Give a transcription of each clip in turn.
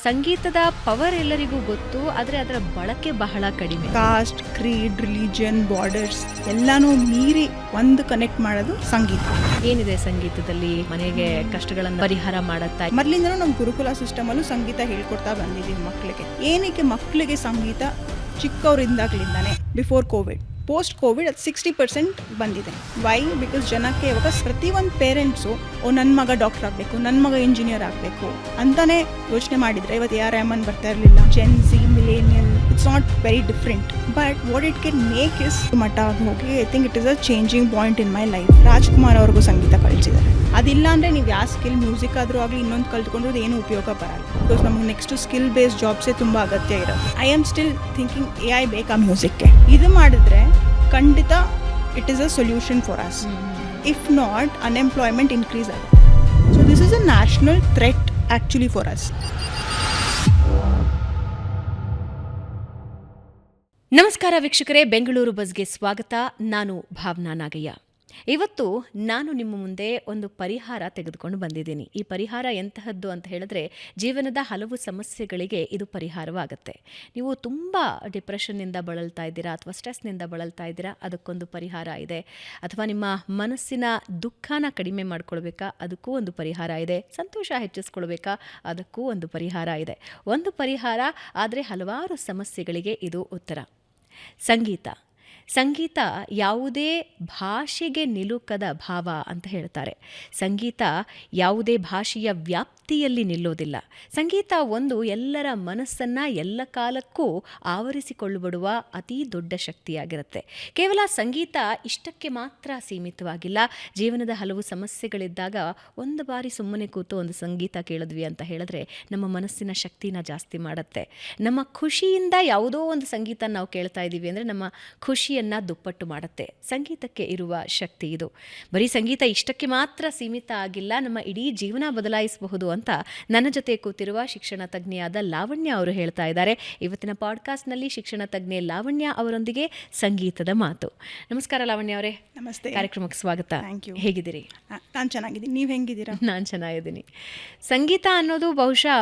ಸಂಗೀತದ ಪವರ್ ಎಲ್ಲರಿಗೂ ಗೊತ್ತು, ಆದರೆ ಅದರ ಬಳಕೆ ಬಹಳ ಕಡಿಮೆ. ಕಾಸ್ಟ್, ಕ್ರೀಡ್, ರಿಲಿಜನ್, ಬಾರ್ಡರ್ಸ್ ಎಲ್ಲಾನು ಮೀರಿ ಒಂದು ಕನೆಕ್ಟ್ ಮಾಡೋದು ಸಂಗೀತ. ಏನಿದೆ ಸಂಗೀತದಲ್ಲಿ ಮನೆಗೆ ಕಷ್ಟಗಳನ್ನು ಪರಿಹಾರ ಮಾಡುತ್ತಾ? ಮೊದಲಿಂದನೂ ನಮ್ಮ ಗುರುಕುಲ ಸಿಸ್ಟಮ್ ಅಲ್ಲೂ ಸಂಗೀತ ಹೇಳ್ಕೊಡ್ತಾ ಬಂದಿದ್ದೀವಿ ಮಕ್ಕಳಿಗೆ. ಏನಕ್ಕೆ ಮಕ್ಕಳಿಗೆ ಸಂಗೀತ ಚಿಕ್ಕವರಿಂದಾಗ್ಲಿಂದಾನೆ, ಬಿಫೋರ್ ಕೋವಿಡ್, ಪೋಸ್ಟ್ ಕೋವಿಡ್ ಅದು 60% ಬಂದಿದೆ. ವೈ? ಬಿಕಾಸ್ ಜನಕ್ಕೆ ಇವಾಗ ಪ್ರತಿಯೊಂದು ಪೇರೆಂಟ್ಸು ನನ್ನ ಮಗ ಡಾಕ್ಟರ್ ಆಗಬೇಕು, ನನ್ನ ಮಗ ಇಂಜಿನಿಯರ್ ಆಗಬೇಕು ಅಂತಾನೆ ಯೋಚನೆ ಮಾಡಿದರೆ ಇವತ್ತು AR ರೆಹಮಾನ್ ಬರ್ತಾ ಇರಲಿಲ್ಲ. Gen Z, millennial, it's not very different. But what it can make is ಮಟ್ಟ ಹೋಗಿ I think it is a changing point in my life. Rajkumar ಅವ್ರಿಗೂ ಸಂಗೀತ ಕಳಿಸಿದ್ದಾರೆ. ಅದಿಲ್ಲ ಅಂದರೆ ನೀವು ಯಾವ ಸ್ಕಿಲ್ ಮ್ಯೂಸಿಕ್ ಆದರೂ ಆಗಲಿ ಇನ್ನೊಂದು ಕಲ್ತ್ಕೊಂಡ್ರೆ ಏನು ಉಪಯೋಗ ಬರಲ್ಲ. ಬಿಕಾಸ್ ನಮಗೆ ನೆಕ್ಸ್ಟ್ ಸ್ಕಿಲ್ ಬೇಸ್ಡ್ ಜಾಬ್ಸೇ ತುಂಬ ಅಗತ್ಯ ಇರೋದು. I am still thinking AI ಬೇಕಾ ಮ್ಯೂಸಿಕ್ಗೆ. ಇದು ಮಾಡಿದ್ರೆ ಖಂಡಿತ it is a solution for us. If not, unemployment increase ಆಗುತ್ತೆ. So this is a national threat actually for us. ನಮಸ್ಕಾರ ವೀಕ್ಷಕರೇ, ಬೆಂಗಳೂರು ಬಸ್ಗೆ ಸ್ವಾಗತ. ನಾನು ಭಾವನಾ ನಾಗಯ್ಯ. ಇವತ್ತು ನಾನು ನಿಮ್ಮ ಮುಂದೆ ಒಂದು ಪರಿಹಾರ ತೆಗೆದುಕೊಂಡು ಬಂದಿದ್ದೀನಿ. ಈ ಪರಿಹಾರ ಎಂತಹದ್ದು ಅಂತ ಹೇಳಿದ್ರೆ, ಜೀವನದ ಹಲವು ಸಮಸ್ಯೆಗಳಿಗೆ ಇದು ಪರಿಹಾರವಾಗುತ್ತೆ. ನೀವು ತುಂಬ ಡಿಪ್ರೆಷನ್ನಿಂದ ಬಳಲ್ತಾ ಇದ್ದೀರಾ ಅಥವಾ ಸ್ಟ್ರೆಸ್ನಿಂದ ಬಳಲ್ತಾ ಇದ್ದೀರಾ, ಅದಕ್ಕೊಂದು ಪರಿಹಾರ ಇದೆ. ಅಥವಾ ನಿಮ್ಮ ಮನಸ್ಸಿನ ದುಃಖನ ಕಡಿಮೆ ಮಾಡ್ಕೊಳ್ಬೇಕಾ, ಅದಕ್ಕೂ ಒಂದು ಪರಿಹಾರ ಇದೆ. ಸಂತೋಷ ಹೆಚ್ಚಿಸ್ಕೊಳ್ಬೇಕಾ, ಅದಕ್ಕೂ ಒಂದು ಪರಿಹಾರ ಇದೆ. ಒಂದು ಪರಿಹಾರ ಆದರೆ ಹಲವಾರು ಸಮಸ್ಯೆಗಳಿಗೆ ಇದು ಉತ್ತರ. ಸಂಗೀತ ಯಾವುದೇ ಭಾಷೆಗೆ ನಿಲುಕದ ಭಾವ ಅಂತ ಹೇಳ್ತಾರೆ. ಸಂಗೀತ ಯಾವುದೇ ಭಾಷೆಯ ವ್ಯಾಪ್ತಿಯಲ್ಲಿ ನಿಲ್ಲೋದಿಲ್ಲ. ಸಂಗೀತ ಒಂದು ಎಲ್ಲರ ಮನಸ್ಸನ್ನು ಎಲ್ಲ ಕಾಲಕ್ಕೂ ಆವರಿಸಿಕೊಳ್ಳುವ ಅತೀ ದೊಡ್ಡ ಶಕ್ತಿಯಾಗಿರುತ್ತೆ. ಕೇವಲ ಸಂಗೀತ ಇಷ್ಟಕ್ಕೆ ಮಾತ್ರ ಸೀಮಿತವಾಗಿಲ್ಲ. ಜೀವನದ ಹಲವು ಸಮಸ್ಯೆಗಳಿದ್ದಾಗ ಒಂದು ಬಾರಿ ಸುಮ್ಮನೆ ಕೂತು ಒಂದು ಸಂಗೀತ ಕೇಳಿದ್ವಿ ಅಂತ ಹೇಳಿದ್ರೆ ನಮ್ಮ ಮನಸ್ಸಿನ ಶಕ್ತಿನ ಜಾಸ್ತಿ ಮಾಡುತ್ತೆ. ನಮ್ಮ ಖುಷಿಯಿಂದ ಯಾವುದೋ ಒಂದು ಸಂಗೀತ ನಾವು ಕೇಳ್ತಾ ಇದ್ದೀವಿ ಅಂದರೆ ನಮ್ಮ ಖುಷಿಯನ್ನು ದುಪ್ಪಟ್ಟು ಮಾಡುತ್ತೆ. ಸಂಗೀತಕ್ಕೆ ಇರುವ ಶಕ್ತಿ ಇದು. ಬರೀ ಸಂಗೀತ ಇಷ್ಟಕ್ಕೆ ಮಾತ್ರ ಸೀಮಿತ ಆಗಿಲ್ಲ, ನಮ್ಮ ಇಡೀ ಜೀವನ ಬದಲಾಯಿಸಬಹುದು ಅಂತ ನನ್ನ ಜೊತೆ ಕೂತಿರುವ ಶಿಕ್ಷಣ ತಜ್ಞೆಯಾದ ಲಾವಣ್ಯ ಅವರು ಹೇಳ್ತಾ ಇದ್ದಾರೆ. ಇವತ್ತಿನ ಪಾಡ್ಕಾಸ್ಟ್ನಲ್ಲಿ ಶಿಕ್ಷಣ ತಜ್ಞೆ ಲಾವಣ್ಯ ಅವರೊಂದಿಗೆ ಸಂಗೀತದ ಮಾತು. ನಮಸ್ಕಾರ ಲಾವಣ್ಯ ಅವರೇ. ನಮಸ್ತೆ. ಕಾರ್ಯಕ್ರಮಕ್ಕೆ ಸ್ವಾಗತ. Thank you. ಹೇಗಿದ್ದೀರಿ? ನಾನು ಚೆನ್ನಾಗಿದ್ದೀನಿ. ನೀವು ಹೆಂಗಿದ್ದೀರಾ? ನಾನು ಚೆನ್ನಾಗಿದ್ದೀನಿ. ಸಂಗೀತ ಅನ್ನೋದು ಬಹುಶಃ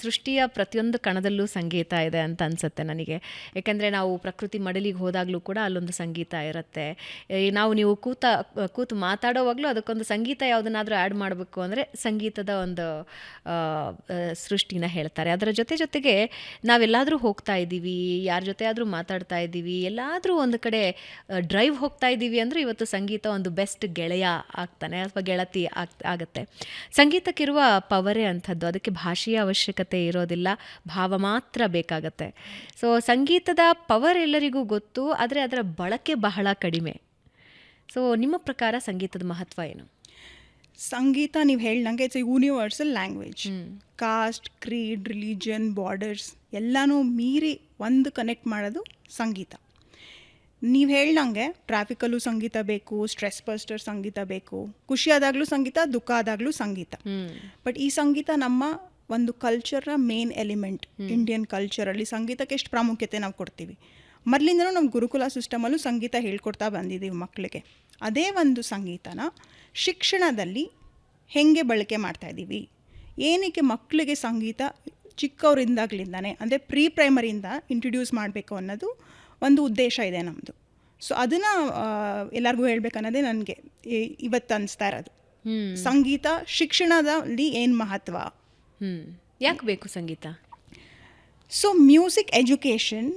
ಸೃಷ್ಟಿಯ ಪ್ರತಿಯೊಂದು ಕಣದಲ್ಲೂ ಸಂಗೀತ ಇದೆ ಅಂತ ಅನಿಸುತ್ತೆ ನನಗೆ. ಯಾಕೆಂದರೆ ನಾವು ಪ್ರಕೃತಿ ಮಡಲಿಗೆ ಹೋದಾಗಲೂ ಕೂಡ ಅಲ್ಲೊಂದು ಸಂಗೀತ ಇರುತ್ತೆ. ನೀವು ಕೂತು ಮಾತಾಡೋವಾಗಲೂ ಅದಕ್ಕೊಂದು ಸಂಗೀತ ಯಾವುದನ್ನಾದರೂ ಆ್ಯಡ್ ಮಾಡಬೇಕು ಅಂದರೆ ಸಂಗೀತದ ಒಂದು ಸೃಷ್ಟಿನ ಹೇಳ್ತಾರೆ. ಅದರ ಜೊತೆಗೆ ನಾವೆಲ್ಲಾದರೂ ಹೋಗ್ತಾ ಇದ್ದೀವಿ, ಯಾರ ಜೊತೆ ಆದರೂ ಮಾತಾಡ್ತಾ ಇದ್ದೀವಿ, ಎಲ್ಲಾದರೂ ಒಂದು ಕಡೆ ಡ್ರೈವ್ ಹೋಗ್ತಾ ಇದ್ದೀವಿ ಅಂದರೆ ಇವತ್ತು ಸಂಗೀತ ಒಂದು ಬೆಸ್ಟ್ ಗೆಳೆಯ ಆಗ್ತಾನೆ ಅಥವಾ ಗೆಳತಿ ಆಗುತ್ತೆ. ಸಂಗೀತಕ್ಕಿರುವ ಪವರೇ ಅಂಥದ್ದು. ಅದಕ್ಕೆ ಭಾಷೆಯ ಅವಶ್ಯಕತೆ ಇರೋದಿಲ್ಲ, ಭಾವ ಮಾತ್ರ ಬೇಕಾಗತ್ತೆ. ಸೊ ಸಂಗೀತದ ಪವರ್ ಎಲ್ಲರಿಗೂ ಗೊತ್ತು, ಆದರೆ ಅದರ ಬಳಕೆ ಬಹಳ ಕಡಿಮೆ. ಸೊ ನಿಮ್ಮ ಪ್ರಕಾರ ಸಂಗೀತದ ಮಹತ್ವ ಏನು? ಸಂಗೀತ ನೀವು ಹೇಳ್ದಂಗೆ it's A universal language. Cost, Creed, religion, borders ಎಲ್ಲನೂ ಮೀರಿ ಒಂದು ಕನೆಕ್ಟ್ ಮಾಡೋದು ಸಂಗೀತ. ನೀವು ಹೇಳ್ದಂಗೆ ಟ್ರಾಫಿಕಲ್ಲೂ ಸಂಗೀತ ಬೇಕು, ಸ್ಟ್ರೆಸ್ ಬಸ್ಟರ್ ಸಂಗೀತ ಬೇಕು, ಖುಷಿ ಆದಾಗಲೂ ಸಂಗೀತ, ದುಃಖ ಆದಾಗಲೂ ಸಂಗೀತ. ಬಟ್ ಈ ಸಂಗೀತ ನಮ್ಮ ಒಂದು ಕಲ್ಚರ್ನ ಮೇನ್ ಎಲಿಮೆಂಟ್. ಇಂಡಿಯನ್ ಕಲ್ಚರಲ್ಲಿ ಸಂಗೀತಕ್ಕೆ ಎಷ್ಟು ಪ್ರಾಮುಖ್ಯತೆ ನಾವು ಕೊಡ್ತೀವಿ. ಮೊದಲಿಂದನೂ ನಮ್ಮ ಗುರುಕುಲ ಸಿಸ್ಟಮಲ್ಲೂ ಸಂಗೀತ ಹೇಳ್ಕೊಡ್ತಾ ಬಂದಿದ್ದೀವಿ ಮಕ್ಕಳಿಗೆ. ಅದೇ ಒಂದು ಸಂಗೀತನ ಶಿಕ್ಷಣದಲ್ಲಿ ಹೇಗೆ ಬಳಕೆ ಮಾಡ್ತಾಯಿದ್ದೀವಿ, ಏನಕ್ಕೆ ಮಕ್ಕಳಿಗೆ ಸಂಗೀತ ಚಿಕ್ಕವರಿಂದಾಗ್ಲಿಂದಾನೆ ಅಂದರೆ ಪ್ರೀ ಪ್ರೈಮರಿಯಿಂದ ಇಂಟ್ರಡ್ಯೂಸ್ ಮಾಡಬೇಕು ಅನ್ನೋದು ಒಂದು ಉದ್ದೇಶ ಇದೆ ನಮ್ಮದು. ಸೊ ಅದನ್ನು ಎಲ್ಲರಿಗೂ ಹೇಳ್ಬೇಕನ್ನೋದೇ ನನಗೆ ಇವತ್ತು ಅನಿಸ್ತಾ ಇರೋದು. ಸಂಗೀತ ಶಿಕ್ಷಣದಲ್ಲಿ ಏನು ಮಹತ್ವ, ಯಾಕೆ ಬೇಕು ಸಂಗೀತ? ಸೊ ಮ್ಯೂಸಿಕ್ ಎಜುಕೇಷನ್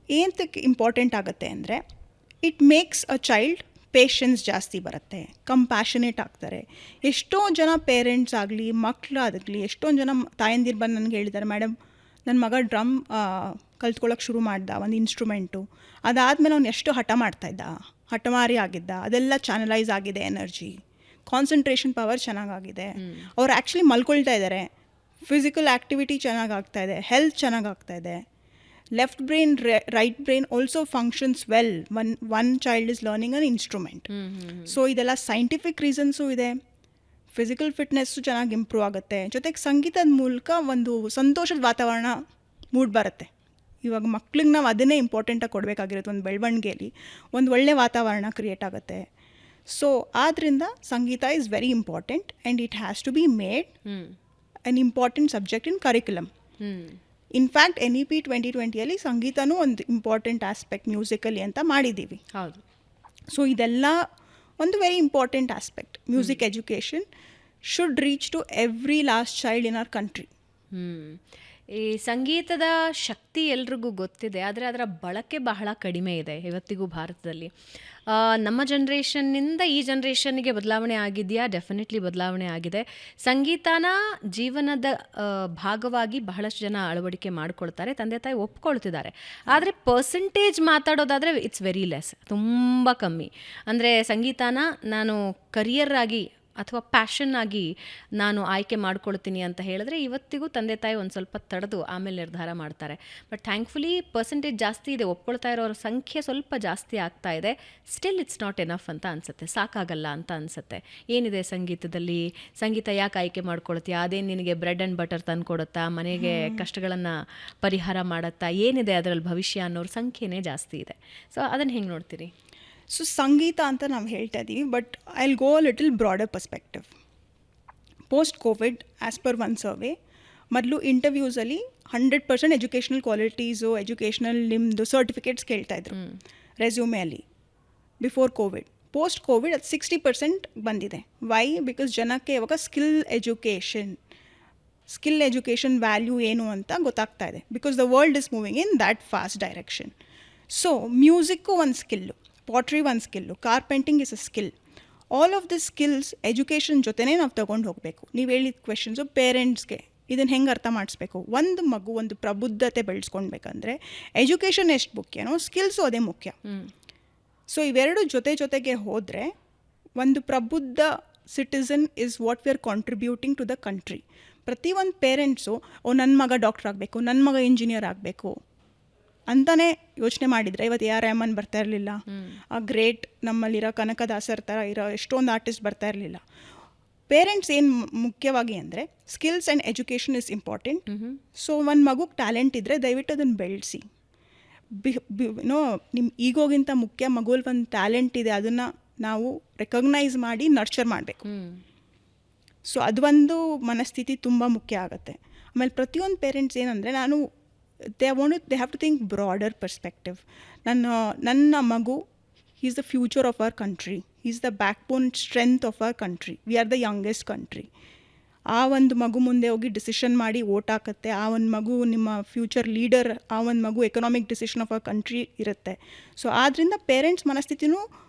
ಏನಕ್ಕೆ ಇಂಪಾರ್ಟೆಂಟ್ ಆಗುತ್ತೆ ಅಂದರೆ it makes a child patience ಜಾಸ್ತಿ ಬರುತ್ತೆ, ಕಂಪ್ಯಾಷನೇಟ್ ಆಗ್ತಾರೆ. ಎಷ್ಟೋ ಜನ ಪೇರೆಂಟ್ಸ್ ಆಗಲಿ ಮಕ್ಕಳಾಗಲಿ ಎಷ್ಟೊಂದು ಜನ ತಾಯಂದಿರು ಬಂದು ನನಗೆ ಹೇಳಿದ್ದಾರೆ, ಮೇಡಮ್ ನನ್ನ ಮಗ ಡ್ರಮ್ ಕಲ್ತ್ಕೊಳ್ಳೋಕೆ ಶುರು ಮಾಡ್ದ, ಒಂದು ಇನ್ಸ್ಟ್ರೂಮೆಂಟು, ಅದಾದಮೇಲೆ ಅವ್ನು ಎಷ್ಟು ಹಠ ಮಾಡ್ತಾಯಿದ್ದ, ಹಠಮಾರಿ ಆಗಿದ್ದ, ಅದೆಲ್ಲ ಚಾನಲೈಸ್ ಆಗಿದೆ, ಎನರ್ಜಿ ಕಾನ್ಸಂಟ್ರೇಷನ್ ಪವರ್ ಚೆನ್ನಾಗಾಗಿದೆ, ಅವ್ರು ಆ್ಯಕ್ಚುಲಿ ಮಲ್ಕೊಳ್ತಾ ಇದ್ದಾರೆ, ಫಿಸಿಕಲ್ ಆ್ಯಕ್ಟಿವಿಟಿ ಚೆನ್ನಾಗಾಗ್ತಾಯಿದೆ, ಹೆಲ್ತ್ ಚೆನ್ನಾಗಾಗ್ತಾಯಿದೆ, left brain right brain also functions well one child is learning an instrument. So ಇದೆಲ್ಲ ಸೈಂಟಿಫಿಕ್ ರೀಸನ್ಸು ಇದೆ. ಫಿಸಿಕಲ್ ಫಿಟ್ನೆಸ್ಸು ಚೆನ್ನಾಗಿ ಇಂಪ್ರೂವ್ ಆಗುತ್ತೆ. ಜೊತೆಗೆ ಸಂಗೀತದ ಮೂಲಕ ಒಂದು ಸಂತೋಷದ ವಾತಾವರಣ ಮೂಡ್ ಬರುತ್ತೆ. ಇವಾಗ ಮಕ್ಳಿಗೆ ನಾವು ಅದನ್ನೇ ಇಂಪಾರ್ಟೆಂಟಾಗಿ ಕೊಡಬೇಕಾಗಿರುತ್ತೆ. ಒಂದು ಬೆಳವಣಿಗೆಯಲ್ಲಿ ಒಂದು ಒಳ್ಳೆ ವಾತಾವರಣ ಕ್ರಿಯೇಟ್ ಆಗುತ್ತೆ. ಸೊ ಆದ್ದರಿಂದ ಸಂಗೀತ is very important and it has to be made an important subject in curriculum. In fact NEP 2020 ಸಂಗೀತನೂ ಒಂದು ಇಂಪಾರ್ಟೆಂಟ್ ಆಸ್ಪೆಕ್ಟ್ ಮ್ಯೂಸಿಕಲಿ ಅಂತ ಮಾಡಿದ್ದೀವಿ. ಹೌದು. ಸೊ ಇದೆಲ್ಲ ಒಂದು very important aspect. Music education should reach to every last child in our country. ಈ ಸಂಗೀತದ ಶಕ್ತಿ ಎಲ್ರಿಗೂ ಗೊತ್ತಿದೆ, ಆದರೆ ಅದರ ಬಳಕೆ ಬಹಳ ಕಡಿಮೆ ಇದೆ ಇವತ್ತಿಗೂ ಭಾರತದಲ್ಲಿ. ನಮ್ಮ ಜನ್ರೇಷನ್ನಿಂದ ಈ ಜನ್ರೇಷನ್ಗೆ ಬದಲಾವಣೆ ಆಗಿದೆಯಾ? ಡೆಫಿನೆಟ್ಲಿ ಬದಲಾವಣೆ ಆಗಿದೆ. ಸಂಗೀತನ ಜೀವನದ ಭಾಗವಾಗಿ ಬಹಳಷ್ಟು ಜನ ಅಳವಡಿಕೆ ಮಾಡ್ಕೊಳ್ತಾರೆ, ತಂದೆ ತಾಯಿ ಒಪ್ಕೊಳ್ತಿದ್ದಾರೆ. ಆದರೆ ಪರ್ಸೆಂಟೇಜ್ ಮಾತಾಡೋದಾದರೆ ಇಟ್ಸ್ ವೆರಿ ಲೆಸ್, ತುಂಬ ಕಮ್ಮಿ. ಅಂದರೆ ಸಂಗೀತನ ನಾನು ಕರಿಯರ್ ಆಗಿ ಅಥವಾ ಪ್ಯಾಷನ್ ಆಗಿ ನಾನು ಆಯ್ಕೆ ಮಾಡ್ಕೊಳ್ತೀನಿ ಅಂತ ಹೇಳಿದ್ರೆ ಇವತ್ತಿಗೂ ತಂದೆ ತಾಯಿ ಒಂದು ಸ್ವಲ್ಪ ತಡೆದು ಆಮೇಲೆ ನಿರ್ಧಾರ ಮಾಡ್ತಾರೆ. ಬಟ್ ಥ್ಯಾಂಕ್ಫುಲಿ ಪರ್ಸೆಂಟೇಜ್ ಜಾಸ್ತಿ ಇದೆ, ಒಪ್ಕೊಳ್ತಾ ಇರೋರ ಸಂಖ್ಯೆ ಸ್ವಲ್ಪ ಜಾಸ್ತಿ ಆಗ್ತಾ ಇದೆ. ಸ್ಟಿಲ್ ಇಟ್ಸ್ ನಾಟ್ ಎನಫ್ ಅಂತ ಅನಿಸುತ್ತೆ, ಸಾಕಾಗಲ್ಲ ಅಂತ ಅನಿಸುತ್ತೆ. ಏನಿದೆ ಸಂಗೀತದಲ್ಲಿ? ಸಂಗೀತ ಯಾಕೆ ಆಯ್ಕೆ ಮಾಡ್ಕೊಳ್ತೀಯಾ? ಅದೇನು ನಿನಗೆ ಬ್ರೆಡ್ ಆ್ಯಂಡ್ ಬಟರ್ ತಂದು ಕೊಡುತ್ತಾ? ಮನೆಗೆ ಕಷ್ಟಗಳನ್ನು ಪರಿಹಾರ ಮಾಡುತ್ತಾ? ಏನಿದೆ ಅದರಲ್ಲಿ ಭವಿಷ್ಯ ಅನ್ನೋರ ಸಂಖ್ಯೆನೇ ಜಾಸ್ತಿ ಇದೆ. ಸೊ ಅದನ್ನು ಹೆಂಗೆ ನೋಡ್ತೀರಿ? ಸೊ ಸಂಗೀತ ಅಂತ ನಾವು ಹೇಳ್ತಾ ಇದ್ದೀವಿ, but I will go a little broader perspective. Post covid as per one survey, ಮೊದಲು ಇಂಟರ್ವ್ಯೂಸಲ್ಲಿ 100% ಎಜುಕೇಷನಲ್ ಕ್ವಾಲಿಟೀಸು, ಎಜುಕೇಷನಲ್ ನಿಮ್ಮದು ಸರ್ಟಿಫಿಕೇಟ್ಸ್ ಕೇಳ್ತಾಯಿದ್ರು ರೆಸ್ಯೂಮೆಯಲ್ಲಿ ಬಿಫೋರ್ ಕೋವಿಡ್. ಪೋಸ್ಟ್ ಕೋವಿಡ್ ಅದು 60% ಬಂದಿದೆ. ವೈ? ಬಿಕಾಸ್ ಜನಕ್ಕೆ ಇವಾಗ ಸ್ಕಿಲ್ ಎಜುಕೇಷನ್ ವ್ಯಾಲ್ಯೂ ಏನು ಅಂತ ಗೊತ್ತಾಗ್ತಾ ಇದೆ. Because the world is moving in that fast direction. So music ಒಂದು ಸ್ಕಿಲ್ಲು, ಪಾಟ್ರಿ ಒಂದು skill, carpentering is a skill. All of this skills education ಜೊತೆನೇ ನಾವು ತೊಗೊಂಡು ಹೋಗಬೇಕು. ನೀವು ಹೇಳಿದ ಕ್ವೆಶನ್ಸು ಪೇರೆಂಟ್ಸ್ಗೆ ಇದನ್ನು ಹೆಂಗೆ ಅರ್ಥ ಮಾಡಿಸ್ಬೇಕು? ಒಂದು ಮಗು ಒಂದು ಪ್ರಬುದ್ಧತೆ ಬೆಳೆಸ್ಕೊಳ್ಬೇಕಂದ್ರೆ ಎಜುಕೇಷನ್ ಎಷ್ಟು ಮುಖ್ಯನೋ ಸ್ಕಿಲ್ಸು ಅದೇ ಮುಖ್ಯ. ಸೊ ಇವೆರಡು ಜೊತೆಗೆ ಹೋದರೆ ಒಂದು ಪ್ರಬುದ್ಧ citizen is what we are contributing to the country. ಪ್ರತಿಯೊಂದು ಪೇರೆಂಟ್ಸು ನನ್ನ ಮಗ ಡಾಕ್ಟರ್ ಆಗಬೇಕು, ನನ್ನ ಮಗ ಇಂಜಿನಿಯರ್ ಆಗಬೇಕು ಅಂತಲೇ ಯೋಚನೆ ಮಾಡಿದರೆ ಇವತ್ತು AR ರೆಹಮಾನ್ ಬರ್ತಾ ಇರಲಿಲ್ಲ, ಆ ಗ್ರೇಟ್ ನಮ್ಮಲ್ಲಿರೋ ಕನಕದಾಸರ ಥರ ಇರೋ ಎಷ್ಟೊಂದು ಆರ್ಟಿಸ್ಟ್ ಬರ್ತಾ ಇರಲಿಲ್ಲ. ಪೇರೆಂಟ್ಸ್ ಏನು ಮುಖ್ಯವಾಗಿ ಅಂದರೆ skills and education is important. So ಒಂದು ಮಗುಗೆ ಟ್ಯಾಲೆಂಟ್ ಇದ್ದರೆ ದಯವಿಟ್ಟು ಅದನ್ನು ಬೆಳೆಸಿ. ನಿಮ್ಮ ಈಗೋಗಿಂತ ಮುಖ್ಯ ಮಗುವಲ್ಲಿ ಒಂದು ಟ್ಯಾಲೆಂಟ್ ಇದೆ, ಅದನ್ನು ನಾವು ರೆಕಗ್ನೈಸ್ ಮಾಡಿ ನರ್ಚರ್ ಮಾಡಬೇಕು. ಸೊ ಅದೊಂದು ಮನಸ್ಥಿತಿ ತುಂಬ ಮುಖ್ಯ ಆಗುತ್ತೆ. ಆಮೇಲೆ ಪ್ರತಿಯೊಂದು ಪೇರೆಂಟ್ಸ್ ಏನಂದರೆ they have to think broader perspective. ನನ್ನ ಮಗು, he is the future of our country, he is the backbone strength of our country, we are the youngest country. ಆ ಒಂದು ಮಗು ಮುಂದೆ ಹೋಗಿ ಡಿಸಿಷನ್ ಮಾಡಿ ವೋಟ್ ಹಾಕುತ್ತೆ. ಆ ಒಂದು ಮಗು ನಿಮ್ಮ ಫ್ಯೂಚರ್ ಲೀಡರ್, ಆ ಒಂದು ಮಗು economic decision of our country ಇರುತ್ತೆ. ಸೊ ಆದ್ದರಿಂದ ಪೇರೆಂಟ್ಸ್ ಮನಸ್ಥಿತಿನೂ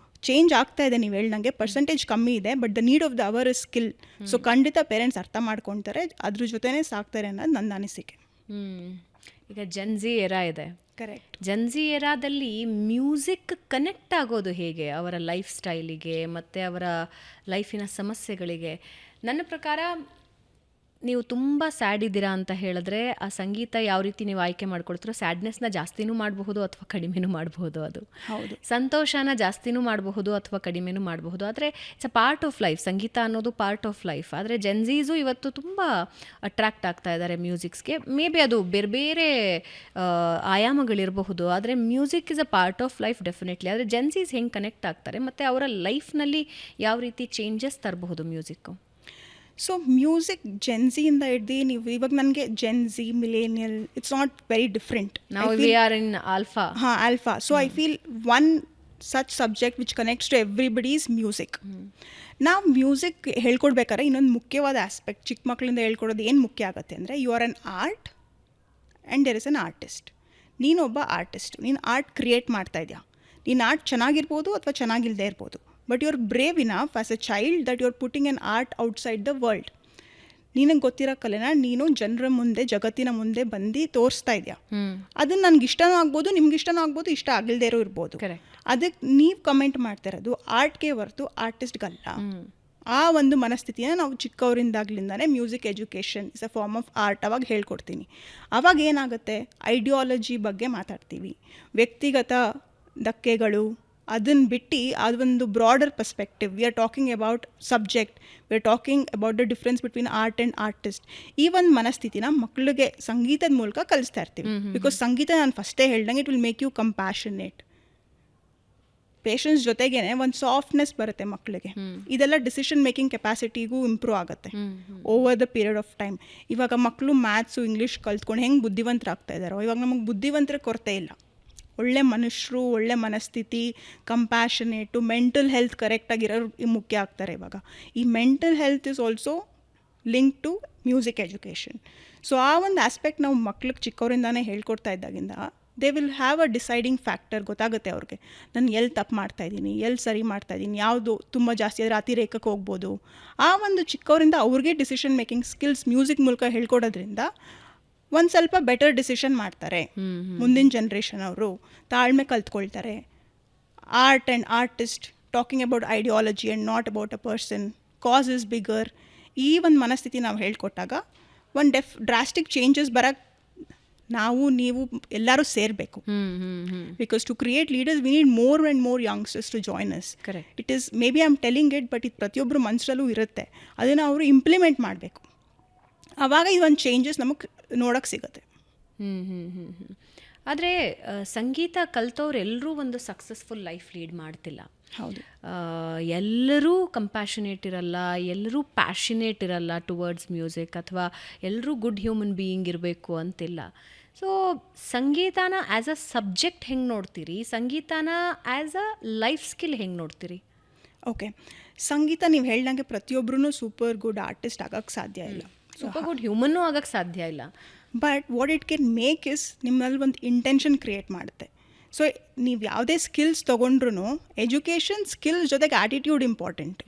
ಚೇಂಜ್ ಆಗ್ತಾ ಇದೆ. ನೀವು ಹೇಳ್ದಂಗೆ ಪರ್ಸೆಂಟೇಜ್ ಕಮ್ಮಿ ಇದೆ, but the need of the hour is skill. So ಖಂಡಿತ ಪೇರೆಂಟ್ಸ್ ಅರ್ಥ ಮಾಡ್ಕೊತಾರೆ, ಅದ್ರ ಜೊತೆನೇ ಸಾಕ್ತಾರೆ ಅನ್ನೋದು ನನ್ನ ಅನಿಸಿಕೆ. ಈಗ ಜನ್ಜಿ ಎರಾ ಇದೆ. ಕರೆಕ್ಟ್. ಜನ್ಜಿ ಎರಾದಲ್ಲಿ ಮ್ಯೂಸಿಕ್ ಕನೆಕ್ಟ್ ಆಗೋದು ಹೇಗೆ ಅವರ ಲೈಫ್ ಸ್ಟೈಲಿಗೆ ಮತ್ತು ಅವರ ಲೈಫಿನ ಸಮಸ್ಯೆಗಳಿಗೆ? ನನ್ನ ಪ್ರಕಾರ ನೀವು ತುಂಬ ಸ್ಯಾಡ್ ಇದ್ದೀರಾ ಅಂತ ಹೇಳಿದ್ರೆ ಆ ಸಂಗೀತ ಯಾವ ರೀತಿ ನೀವು ಆಯ್ಕೆ ಮಾಡ್ಕೊಳ್ತೀರೋ ಸ್ಯಾಡ್ನೆಸ್ನ ಜಾಸ್ತಿನೂ ಮಾಡಬಹುದು ಅಥವಾ ಕಡಿಮೆನೂ ಮಾಡಬಹುದು. ಅದು ಹೌದು. ಸಂತೋಷನ ಜಾಸ್ತಿನೂ ಮಾಡಬಹುದು ಅಥವಾ ಕಡಿಮೆನೂ ಮಾಡಬಹುದು. ಆದರೆ it's a part of life. ಸಂಗೀತ ಅನ್ನೋದು ಪಾರ್ಟ್ ಆಫ್ ಲೈಫ್. ಆದರೆ ಜೆನ್ಝೀಸು ಇವತ್ತು ತುಂಬ ಅಟ್ರಾಕ್ಟ್ ಆಗ್ತಾ ಇದ್ದಾರೆ ಮ್ಯೂಸಿಕ್ಸ್ಗೆ. ಮೇ ಬಿ ಅದು ಬೇರೆ ಬೇರೆ ಆಯಾಮಗಳಿರಬಹುದು, ಆದರೆ music is a part of life definitely. ಆದರೆ ಜೆನ್ಝೀಸ್ ಹೆಂಗೆ ಕನೆಕ್ಟ್ ಆಗ್ತಾರೆ ಮತ್ತು ಅವರ ಲೈಫ್ನಲ್ಲಿ ಯಾವ ರೀತಿ ಚೇಂಜಸ್ ತರಬಹುದು ಮ್ಯೂಸಿಕ್ಕು? ಸೊ ಮ್ಯೂಸಿಕ್ ಜೆನ್ಝಿಯಿಂದ ಹಿಡ್ದು ನೀವು ಇವಾಗ ನನಗೆ gen Z, millennial, it's not very different. ನಾವು ವಿ ಆರ್ ಇನ್ ಆಲ್ಫಾ. ಹಾಂ, alpha. So I feel one such subject which connects to everybody is music. ನಾವು ಮ್ಯೂಸಿಕ್ ಹೇಳ್ಕೊಡ್ಬೇಕಾದ್ರೆ ಇನ್ನೊಂದು ಮುಖ್ಯವಾದ ಆಸ್ಪೆಕ್ಟ್ ಚಿಕ್ಕ ಮಕ್ಕಳಿಂದ ಹೇಳ್ಕೊಡೋದು ಏನು ಮುಖ್ಯ ಆಗುತ್ತೆ ಅಂದರೆ, you are an art and there is an artist. ನೀನೊಬ್ಬ ಆರ್ಟಿಸ್ಟ್, ನೀನು ಆರ್ಟ್ ಕ್ರಿಯೇಟ್ ಮಾಡ್ತಾ ಇದೆಯಾ. ನೀನು ಆರ್ಟ್ ಚೆನ್ನಾಗಿರ್ಬೋದು ಅಥವಾ ಚೆನ್ನಾಗಿಲ್ಲದೆ ಇರ್ಬೋದು, but you are brave enough as a child that you are putting an art outside the world. ನಿನಗೆ ಗೊತ್ತಿರೋ ಕಲೆನ ನೀನು ಜನರ ಮುಂದೆ, ಜಗತ್ತಿನ ಮುಂದೆ ಬಂದು ತೋರಿಸ್ತಾ ಇದೆಯಾ. ಅದನ್ನು ನನಗೆ ಇಷ್ಟನೂ ಆಗ್ಬೋದು, ನಿಮ್ಗೆ ಇಷ್ಟನೂ ಆಗ್ಬೋದು, ಇಷ್ಟ ಆಗಿಲ್ಲದೆ ಇರೋ ಇರ್ಬೋದು. ಅದಕ್ಕೆ ನೀವು ಕಮೆಂಟ್ ಮಾಡ್ತಾ ಇರೋದು ಆರ್ಟ್ಗೆ ಹೊರತು ಆರ್ಟಿಸ್ಟ್ಗಲ್ಲ. ಆ ಒಂದು ಮನಸ್ಥಿತಿನ ನಾವು ಚಿಕ್ಕವರಿಂದಾಗ್ಲಿಂದಾನೇ music education is a form of art ಅವಾಗ ಹೇಳ್ಕೊಡ್ತೀನಿ. ಅವಾಗ ಏನಾಗುತ್ತೆ, ಐಡಿಯಾಲಜಿ ಬಗ್ಗೆ ಮಾತಾಡ್ತೀವಿ, ವ್ಯಕ್ತಿಗತ ಧಕ್ಕೆಗಳು ಅದನ್ನು ಬಿಟ್ಟು ಅದೊಂದು broader perspective. We are talking about subject, we are talking about the difference between art and artist. ಈ ಒಂದು ಮನಸ್ಥಿತಿನ ಮಕ್ಕಳಿಗೆ ಸಂಗೀತದ ಮೂಲಕ ಕಲಿಸ್ತಾ ಇರ್ತೀವಿ. ಬಿಕಾಸ್ ಸಂಗೀತ ನಾನು ಫಸ್ಟೇ ಹೇಳ್ದಂಗೆ it will make you compassionate. Patience ಜೊತೆಗೇನೆ ಒಂದು ಸಾಫ್ಟ್ನೆಸ್ ಬರುತ್ತೆ ಮಕ್ಕಳಿಗೆ. ಇದೆಲ್ಲ ಡಿಸಿಷನ್ ಮೇಕಿಂಗ್ ಕೆಪಾಸಿಟಿಗೂ ಇಂಪ್ರೂವ್ ಆಗುತ್ತೆ over the period of time. ಇವಾಗ ಮಕ್ಕಳು ಮ್ಯಾಥ್ಸು ಇಂಗ್ಲೀಷ್ ಕಲ್ತ್ಕೊಂಡು ಹೆಂಗೆ ಬುದ್ಧಿವಂತರಾಗ್ತಾ ಇದ್ದಾರೋ, ಇವಾಗ ನಮಗೆ ಬುದ್ಧಿವಂತರ ಕೊರತೆ ಇಲ್ಲ. ಒಳ್ಳೆ ಮನುಷ್ಯರು, ಒಳ್ಳೆ ಮನಸ್ಥಿತಿ, ಕಂಪ್ಯಾಷನೇಟು, ಮೆಂಟಲ್ ಹೆಲ್ತ್ ಕರೆಕ್ಟಾಗಿರೋರು ಮುಖ್ಯ ಆಗ್ತಾರೆ ಇವಾಗ. ಈ mental health is also link to music education. So ಆ ಒಂದು ಆಸ್ಪೆಕ್ಟ್ ನಾವು ಮಕ್ಳಿಗೆ ಚಿಕ್ಕವರಿಂದಾನೇ ಹೇಳ್ಕೊಡ್ತಾ ಇದ್ದಾಗಿಂದ they will have a deciding factor. ಗೊತ್ತಾಗುತ್ತೆ ಅವ್ರಿಗೆ, ನಾನು ಎಲ್ಲಿ ತಪ್ಪು ಮಾಡ್ತಾಯಿದ್ದೀನಿ, ಎಲ್ಲಿ ಸರಿ ಮಾಡ್ತಾಯಿದ್ದೀನಿ, ಯಾವುದು ತುಂಬ ಜಾಸ್ತಿ ಆದರೆ ಅತಿರೇಕಕ್ಕೆ ಹೋಗ್ಬೋದು. ಆ ಒಂದು ಚಿಕ್ಕವರಿಂದ ಅವ್ರಿಗೆ ಡಿಸಿಷನ್ ಮೇಕಿಂಗ್ ಸ್ಕಿಲ್ಸ್ ಮ್ಯೂಸಿಕ್ ಮೂಲಕ ಹೇಳ್ಕೊಡೋದ್ರಿಂದ ಒಂದು ಸ್ವಲ್ಪ ಬೆಟರ್ ಡಿಸಿಷನ್ ಮಾಡ್ತಾರೆ. ಮುಂದಿನ ಜನ್ರೇಷನ್ ಅವರು ತಾಳ್ಮೆ ಕಲ್ತ್ಕೊಳ್ತಾರೆ. Art and artist talking about ideology and not about a person, cause is bigger. ಈ ಒಂದು ಮನಸ್ಥಿತಿ ನಾವು ಹೇಳ್ಕೊಟ್ಟಾಗ ಒಂದು ಡ್ರಾಸ್ಟಿಕ್ ಚೇಂಜಸ್ ಬರೋಕ್ಕೆ ನಾವು ನೀವು ಎಲ್ಲರೂ ಸೇರಬೇಕು. Because to create leaders we need more and more youngsters to join us. It is maybe I am telling it, but ಇದು ಪ್ರತಿಯೊಬ್ಬರು ಮನಸ್ಸಲ್ಲೂ ಇರುತ್ತೆ. ಅದನ್ನು ಅವರು ಇಂಪ್ಲಿಮೆಂಟ್ ಮಾಡಬೇಕು. ಆವಾಗ ಇದೊಂದು ಚೇಂಜಸ್ ನಮಗೆ ನೋಡೋಕ್ಕೆ ಸಿಗುತ್ತೆ. ಆದರೆ ಸಂಗೀತ ಕಲ್ತವ್ರು ಎಲ್ಲರೂ ಒಂದು ಸಕ್ಸಸ್ಫುಲ್ ಲೈಫ್ ಲೀಡ್ ಮಾಡ್ತಿಲ್ಲ. ಹೌದು, ಎಲ್ಲರೂ ಕಂಪ್ಯಾಷನೇಟ್ ಇರಲ್ಲ, ಎಲ್ಲರೂ ಪ್ಯಾಷನೇಟ್ ಇರಲ್ಲ ಟುವರ್ಡ್ಸ್ ಮ್ಯೂಸಿಕ್, ಅಥವಾ ಎಲ್ಲರೂ ಗುಡ್ ಹ್ಯೂಮನ್ ಬೀಯಿಂಗ್ ಇರಬೇಕು ಅಂತಿಲ್ಲ. ಸೊ ಸಂಗೀತನ ಆ್ಯಸ್ ಅ ಸಬ್ಜೆಕ್ಟ್ ಹೆಂಗೆ ನೋಡ್ತೀರಿ, ಸಂಗೀತನ ಆ್ಯಸ್ ಅ ಲೈಫ್ ಸ್ಕಿಲ್ ಹೆಂಗೆ ನೋಡ್ತೀರಿ? ಓಕೆ, ಸಂಗೀತ ನೀವು ಹೇಳ್ದಂಗೆ ಪ್ರತಿಯೊಬ್ಬರೂ ಸೂಪರ್ ಗುಡ್ ಆರ್ಟಿಸ್ಟ್ ಆಗೋಕ್ಕೆ ಸಾಧ್ಯ ಇಲ್ಲ, ಸೂಪರ್ ಗುಡ್ ಹ್ಯೂಮನ್ನೂ ಆಗೋಕ್ಕೆ ಸಾಧ್ಯ ಇಲ್ಲ. But what it can make is ನಿಮ್ಮಲ್ಲಿ ಒಂದು ಇಂಟೆನ್ಷನ್ ಕ್ರಿಯೇಟ್ ಮಾಡುತ್ತೆ. ಸೊ ನೀವು ಯಾವುದೇ ಸ್ಕಿಲ್ಸ್ ತೊಗೊಂಡ್ರೂ ಎಜುಕೇಷನ್ ಸ್ಕಿಲ್ಸ್ ಜೊತೆಗೆ ಆ್ಯಟಿಟ್ಯೂಡ್ ಇಂಪಾರ್ಟೆಂಟ್.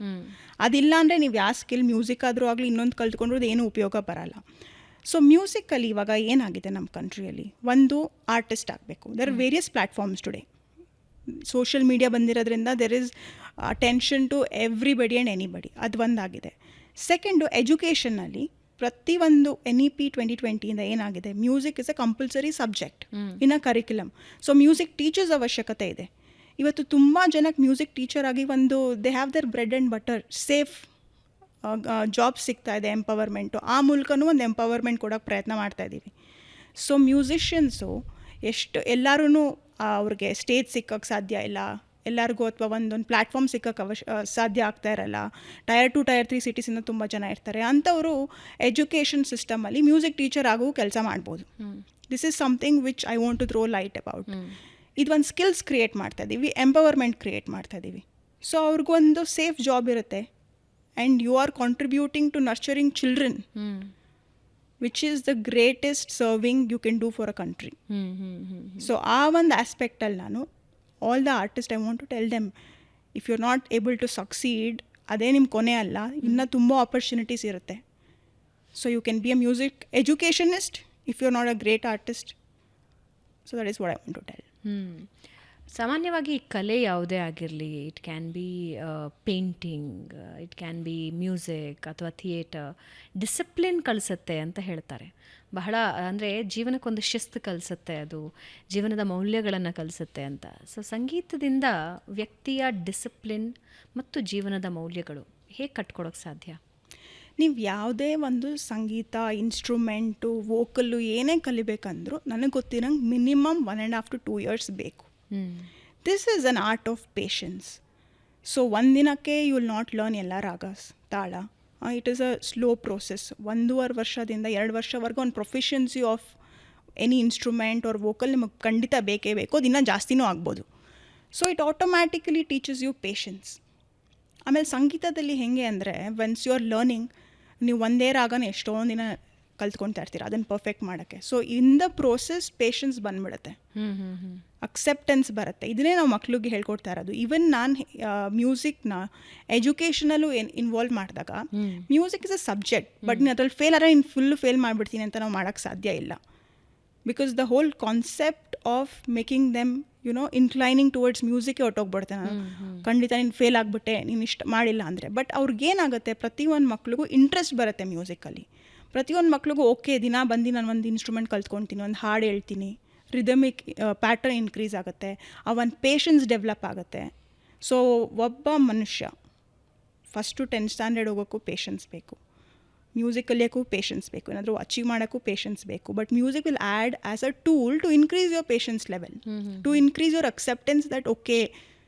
ಅದಿಲ್ಲ ಅಂದರೆ ನೀವು ಯಾವ ಸ್ಕಿಲ್ ಮ್ಯೂಸಿಕ್ ಆದರೂ ಆಗಲಿ ಇನ್ನೊಂದು ಕಲ್ತ್ಕೊಂಡ್ರೂ ಏನೂ ಉಪಯೋಗ ಬರಲ್ಲ. ಸೊ ಮ್ಯೂಸಿಕಲ್ಲಿ ಇವಾಗ ಏನಾಗಿದೆ ನಮ್ಮ ಕಂಟ್ರಿಯಲ್ಲಿ, ಒಂದು ಆರ್ಟಿಸ್ಟ್ ಆಗಬೇಕು. There are various platforms today. Social media ಬಂದಿರೋದ್ರಿಂದ there is attention to everybody and anybody, ಅದು ಒಂದಾಗಿದೆ. ಸೆಕೆಂಡು, ಎಜುಕೇಷನ್ನಲ್ಲಿ ಪ್ರತಿಯೊಂದು NEP 2020 ಏನಾಗಿದೆ, music is a compulsory subject in a curriculum. So music teachers ಅವಶ್ಯಕತೆ ಇದೆ. ಇವತ್ತು ತುಂಬ ಜನಕ್ಕೆ ಮ್ಯೂಸಿಕ್ ಟೀಚರ್ ಆಗಿ ಒಂದು they have their bread and butter, safe job ಸಿಗ್ತಾ ಇದೆ, ಎಂಪವರ್ಮೆಂಟು. ಆ ಮೂಲಕನೂ ಒಂದು ಎಂಪವರ್ಮೆಂಟ್ ಕೊಡೋಕ್ಕೆ ಪ್ರಯತ್ನ ಮಾಡ್ತಾಯಿದ್ದೀವಿ. ಸೊ ಮ್ಯೂಸಿಷಿಯನ್ಸು ಎಷ್ಟು ಎಲ್ಲರೂ ಅವ್ರಿಗೆ ಸ್ಟೇಜ್ ಸಿಕ್ಕೋಕ್ಕೆ ಸಾಧ್ಯ ಇಲ್ಲ ಎಲ್ಲರಿಗೂ, ಅಥವಾ ಒಂದೊಂದು ಪ್ಲ್ಯಾಟ್ಫಾರ್ಮ್ ಸಿಕ್ಕೋಕ್ಕೆ ಸಾಧ್ಯ ಆಗ್ತಾ ಇರಲ್ಲ. ಟೈರ್ 2 ಟೈರ್ 3 ಸಿಟೀಸಿಂದ ತುಂಬ ಜನ ಇರ್ತಾರೆ. ಅಂಥವರು ಎಜುಕೇಷನ್ ಸಿಸ್ಟಮಲ್ಲಿ ಮ್ಯೂಸಿಕ್ ಟೀಚರ್ ಆಗೂ ಕೆಲಸ ಮಾಡ್ಬೋದು. This is something which I want to throw light about. ಇದು ಒಂದು ಸ್ಕಿಲ್ಸ್ ಕ್ರಿಯೇಟ್ ಮಾಡ್ತಾಯಿದ್ದೀವಿ, ಎಂಪವರ್ಮೆಂಟ್ ಕ್ರಿಯೇಟ್ ಮಾಡ್ತಾಯಿದ್ದೀವಿ. ಸೊ ಅವ್ರಿಗೊಂದು ಸೇಫ್ ಜಾಬ್ ಇರುತ್ತೆ. And you are contributing to nurturing children, which is the greatest serving you can do for a country. So ಆ ಒಂದು ಆಸ್ಪೆಕ್ಟಲ್ಲಿ ನಾನು all the artists I want to tell them, if you're not able to succeed, ಅದೇ ನಿಮ್ಮ ಕೊನೆ ಅಲ್ಲ, ಇನ್ನೂ ತುಂಬ opportunities ಇರುತ್ತೆ. So you can be a music educationist if you are not a great artist. So that is what I want to tell. ಸಾಮಾನ್ಯವಾಗಿ ಕಲೆ ಯಾವುದೇ ಆಗಿರಲಿ, it can be painting, it can be music ಅಥವಾ theatre, discipline ಕಲಿಸುತ್ತೆ ಅಂತ ಹೇಳ್ತಾರೆ. ಬಹಳ ಅಂದರೆ ಜೀವನಕ್ಕೊಂದು ಶಿಸ್ತು ಕಲಿಸುತ್ತೆ, ಅದು ಜೀವನದ ಮೌಲ್ಯಗಳನ್ನು ಕಲಿಸುತ್ತೆ ಅಂತ. ಸೊ ಸಂಗೀತದಿಂದ ವ್ಯಕ್ತಿಯ ಡಿಸಿಪ್ಲಿನ್ ಮತ್ತು ಜೀವನದ ಮೌಲ್ಯಗಳು ಹೇಗೆ ಕಟ್ಕೊಡೋಕ್ಕೆ ಸಾಧ್ಯ? ನೀವು ಯಾವುದೇ ಒಂದು ಸಂಗೀತ, ಇನ್ಸ್ಟ್ರೂಮೆಂಟು, ವೋಕಲ್ಲು ಏನೇ ಕಲಿಬೇಕಂದ್ರೂ ನನಗೆ ಗೊತ್ತಿರಂಗೆ ಮಿನಿಮಮ್ 1.5 to 2 years ಬೇಕು. This is an art of patience. So ಒಂದಿನಕ್ಕೆ ಯು ವಿಲ್ ನಾಟ್ ಲರ್ನ್ ಎಲ್ಲ ರಾಗಸ್, ತಾಳ. It is a slow process. 1.5 ವರ್ಷದಿಂದ 2 ವರ್ಷವರೆಗೂ ಒಂದು proficiency of any instrument or vocal ನಿಮಗೆ ಖಂಡಿತ ಬೇಕೇ ಬೇಕು. ಅದು ಇನ್ನೂ ಜಾಸ್ತಿನೂ ಆಗ್ಬೋದು. So it automatically teaches you patience. ಆಮೇಲೆ ಸಂಗೀತದಲ್ಲಿ ಹೇಗೆ ಅಂದರೆ, ಒನ್ಸ್ ಯು ಆರ್ ಲರ್ನಿಂಗ್, ನೀವು ಒಂದೇ ರಾಗನ ಎಷ್ಟೊಂದು ದಿನ ಕಲ್ತ್ಕೊಳ್ತಾ ಇರ್ತೀರ ಅದನ್ನು ಪರ್ಫೆಕ್ಟ್ ಮಾಡೋಕ್ಕೆ. So in the process patience ಬಂದ್ಬಿಡುತ್ತೆ, ಅಕ್ಸೆಪ್ಟೆನ್ಸ್ ಬರುತ್ತೆ. ಇದನ್ನೇ ನಾವು ಮಕ್ಳಿಗೆ ಹೇಳ್ಕೊಡ್ತಾ ಇರೋದು. ಈವನ್ ನಾನು ಮ್ಯೂಸಿಕ್ನ ಎಜುಕೇಷನಲ್ಲೂ ಇನ್ವಾಲ್ವ್ ಮಾಡಿದಾಗ, music is a subject, but ನೀನು ಅದ್ರಲ್ಲಿ ಫೇಲ್ ಆದರೆ ಇನ್ನು ಫುಲ್ಲು ಫೇಲ್ ಮಾಡಿಬಿಡ್ತೀನಿ ಅಂತ ನಾವು ಮಾಡೋಕ್ಕೆ ಸಾಧ್ಯ ಇಲ್ಲ. Because the whole concept of making them inclining towards ಮ್ಯೂಸಿಕ್ಗೆ ಹೊಟ್ಟೋಗ್ಬಿಡ್ತೆ. ನಾನು ಖಂಡಿತ ನೀನು ಫೇಲ್ ಆಗಿಬಿಟ್ಟೆ, ನೀನು ಇಷ್ಟ ಮಾಡಿಲ್ಲ ಅಂದರೆ. ಬಟ್ ಅವ್ರಿಗೇನಾಗುತ್ತೆ, ಪ್ರತಿಯೊಂದು ಮಕ್ಳಿಗೂ ಇಂಟ್ರೆಸ್ಟ್ ಬರುತ್ತೆ ಮ್ಯೂಸಿಕಲ್ಲಿ. ಪ್ರತಿಯೊಂದು ಮಕ್ಳಿಗೂ ಓಕೆ, ದಿನ ಬಂದು ನಾನು ಒಂದು ಇನ್ಸ್ಟ್ರೂಮೆಂಟ್ ಕಲ್ತ್ಕೊಳ್ತೀನಿ, ಒಂದು ಹಾಡು ಹೇಳ್ತೀನಿ, ರಿದಮಿಕ್ ಪ್ಯಾಟರ್ನ್ ಇನ್ಕ್ರೀಸ್ ಆಗುತ್ತೆ, ಆ ಒಂದು ಪೇಷನ್ಸ್ ಡೆವಲಪ್ ಆಗುತ್ತೆ. ಸೊ ಒಬ್ಬ ಮನುಷ್ಯ ಫಸ್ಟು 10th ಸ್ಟ್ಯಾಂಡರ್ಡ್ ಹೋಗೋಕ್ಕೂ ಪೇಷನ್ಸ್ ಬೇಕು, ಮ್ಯೂಸಿಕ್ ಕಲಿಯೋಕ್ಕೂ ಪೇಷನ್ಸ್ ಬೇಕು, ಏನಾದರೂ ಅಚೀವ್ ಮಾಡೋಕ್ಕೂ ಪೇಷನ್ಸ್ ಬೇಕು. But music will add as a tool to increase your patience level, to increase your acceptance that okay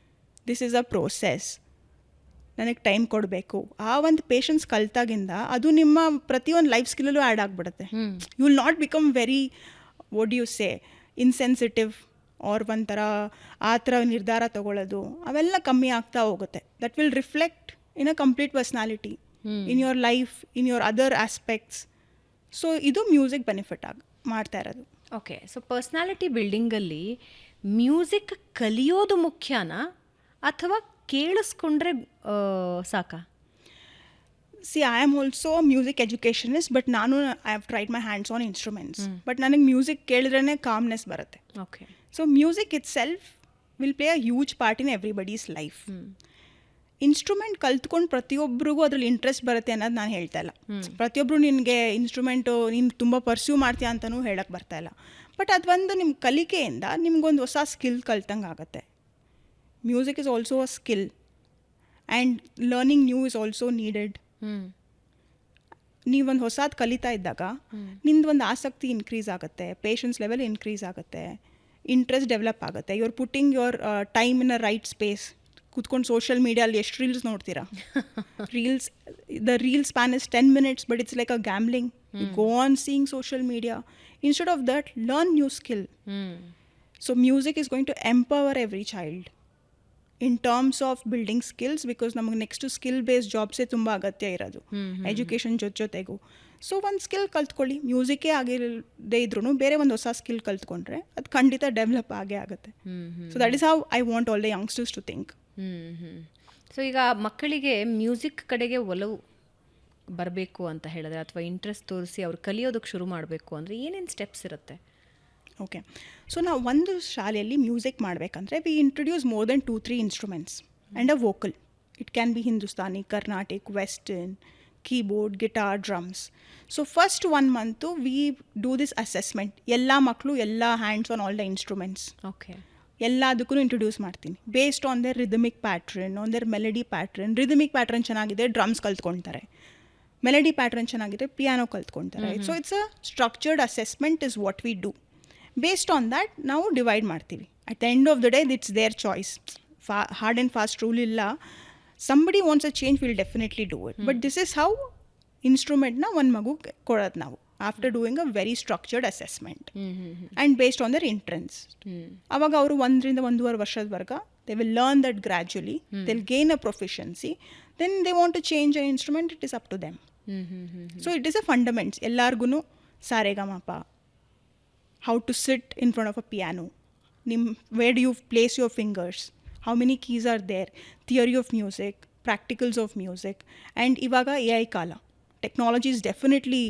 this is a process, ನನಗೆ ಟೈಮ್ ಕೊಡಬೇಕು. ಆ ಒಂದು ಪೇಷನ್ಸ್ ಕಲ್ತಾಗಿಂದ ಅದು ನಿಮ್ಮ ಪ್ರತಿಯೊಂದು ಲೈಫ್ ಸ್ಕಿಲ್ಲಲ್ಲೂ ಆ್ಯಡ್ ಆಗಿಬಿಡುತ್ತೆ. You will not become very what you say insensitive or ಒಂಥರ ಆ ಥರ ನಿರ್ಧಾರ ತಗೊಳ್ಳೋದು ಅವೆಲ್ಲ ಕಮ್ಮಿ ಆಗ್ತಾ ಹೋಗುತ್ತೆ. That will reflect in a complete personality in your life, in your other aspects. So ಇದು ಮ್ಯೂಸಿಕ್ ಬೆನಿಫಿಟ್ ಮಾಡ್ತಾ ಇರೋದು. ಓಕೆ, ಸೊ ಪರ್ಸ್ನಾಲಿಟಿ ಬಿಲ್ಡಿಂಗಲ್ಲಿ ಮ್ಯೂಸಿಕ್ ಕಲಿಯೋದು ಮುಖ್ಯನಾ ಅಥವಾ ಕೇಳಿಸ್ಕೊಂಡ್ರೆ ಸಾಕಾ? See I am also music educationist, but ನಾನು I have tried my hands on instruments. But ನನಗೆ ಮ್ಯೂಸಿಕ್ ಕೇಳಿದ್ರೇ ಕಾಮ್ನೆಸ್ ಬರುತ್ತೆ. Okay, so music itself will play a huge part in everybody's life. Instrument ಕಲ್ತ್ಕೊಂಡು ಪ್ರತಿಯೊಬ್ಬರಿಗೂ ಅದ್ರಲ್ಲಿ interest ಬರುತ್ತೆ ಅನ್ನೋದು ನಾನು ಹೇಳ್ತಾ ಇಲ್ಲ. ಪ್ರತಿಯೊಬ್ಬರು ನಿನಗೆ ಇನ್ಸ್ಟ್ರೂಮೆಂಟು ನೀನು ತುಂಬ ಪರ್ಸ್ಯೂ ಮಾಡ್ತೀಯ ಅಂತಲೂ ಹೇಳಕ್ಕೆ ಬರ್ತಾ ಇಲ್ಲ. ಬಟ್ ಅದೊಂದು ನಿಮ್ಮ ಕಲಿಕೆಯಿಂದ ನಿಮ್ಗೊಂದು ಹೊಸ ಸ್ಕಿಲ್ ಕಲ್ತಂಗೆ ಆಗುತ್ತೆ. Music is also a skill and learning new is also needed. ನೀವೊಂದು ಹೊಸದು ಕಲಿತಾ ಇದ್ದಾಗ ನಿಂದು ಒಂದು ಆಸಕ್ತಿ ಇನ್ಕ್ರೀಸ್ ಆಗುತ್ತೆ, ಪೇಷನ್ಸ್ ಲೆವೆಲ್ ಇನ್ಕ್ರೀಸ್ ಆಗುತ್ತೆ, ಇಂಟ್ರೆಸ್ಟ್ ಡೆವಲಪ್ ಆಗುತ್ತೆ. You are putting your time in a right space. ಕೂತ್ಕೊಂಡು ಸೋಷಿಯಲ್ ಮೀಡಿಯಲ್ಲಿ ಎಷ್ಟು ರೀಲ್ಸ್ ನೋಡ್ತೀರಾ? The reel span is 10 minutes, but it's like a gambling. You go on seeing social media. Instead of that, learn new skill. So music is going to empower every child in terms of building skills, because ನಮಗೆ next skill based ಜಾಬ್ಸೇ ತುಂಬ ಅಗತ್ಯ ಇರೋದು education ಜೊತೆಗೂ. So ಒಂದು skill ಕಲ್ತ್ಕೊಳ್ಳಿ, ಮ್ಯೂಸಿಕ್ಕೇ ಆಗಿರದೇ ಇದ್ರೂ ಬೇರೆ ಒಂದು ಹೊಸ ಸ್ಕಿಲ್ ಕಲ್ತ್ಕೊಂಡ್ರೆ ಅದು ಖಂಡಿತ ಡೆವಲಪ್ ಆಗೇ ಆಗುತ್ತೆ. So that is how I want all the youngsters to think. So ಈಗ ಮಕ್ಕಳಿಗೆ ಮ್ಯೂಸಿಕ್ ಕಡೆಗೆ ಒಲವು ಬರಬೇಕು ಅಂತ ಹೇಳಿದ್ರೆ ಅಥವಾ ಇಂಟ್ರೆಸ್ಟ್ ತೋರಿಸಿ ಅವ್ರು ಕಲಿಯೋದಕ್ಕೆ ಶುರು ಮಾಡಬೇಕು ಅಂದರೆ ಏನೇನು ಸ್ಟೆಪ್ಸ್ ಇರುತ್ತೆ? ಓಕೆ, ಸೊ ನಾವು ಒಂದು ಶಾಲೆಯಲ್ಲಿ ಮ್ಯೂಸಿಕ್ ಮಾಡಬೇಕಂದ್ರೆ we introduce more than 2-3 instruments and a vocal. It can be Hindustani, Carnatic, western, keyboard, guitar, drums. So first 1 month we do this assessment. ಎಲ್ಲ ಮಕ್ಕಳು ಎಲ್ಲ hands on all the instruments. Okay, ಎಲ್ಲದಕ್ಕೂ introduce ಮಾಡ್ತೀನಿ based on their rhythmic pattern, on their melody pattern. Rhythmic pattern ಚೆನ್ನಾಗಿದೆ, drums ಕಲ್ತ್ಕೊಳ್ತಾರೆ. Melody pattern ಚೆನ್ನಾಗಿದೆ, piano ಕಲ್ತ್ಕೊಳ್ತಾರೆ. So it's a structured assessment is what we do. Based on that ನಾವು divide ಮಾಡ್ತೀವಿ. At the end of the day it's their choice. Hard and fast rule ಇಲ್ಲ. Somebody wants a change, will definitely do it. But this is how ಇನ್ಸ್ಟ್ರೂಮೆಂಟ್ನ ಒಂದು ಮಗು ಕೊಡೋದು ನಾವು after doing a very structured assessment and based on their interest. ಅವಾಗ ಅವರು 1-1.5 ವರ್ಷದವರೆಗೆ they will learn that gradually, they will gain a proficiency. Then they want to change an instrument, it is up to them. So it is a fundaments. ಎಲ್ಲರಿಗೂ ಸಾರೆಗಮಪ, how to sit in front of a piano, where do you place your fingers, how many keys are there, theory of music, practicals of music. And ivaga AI kala, technology is definitely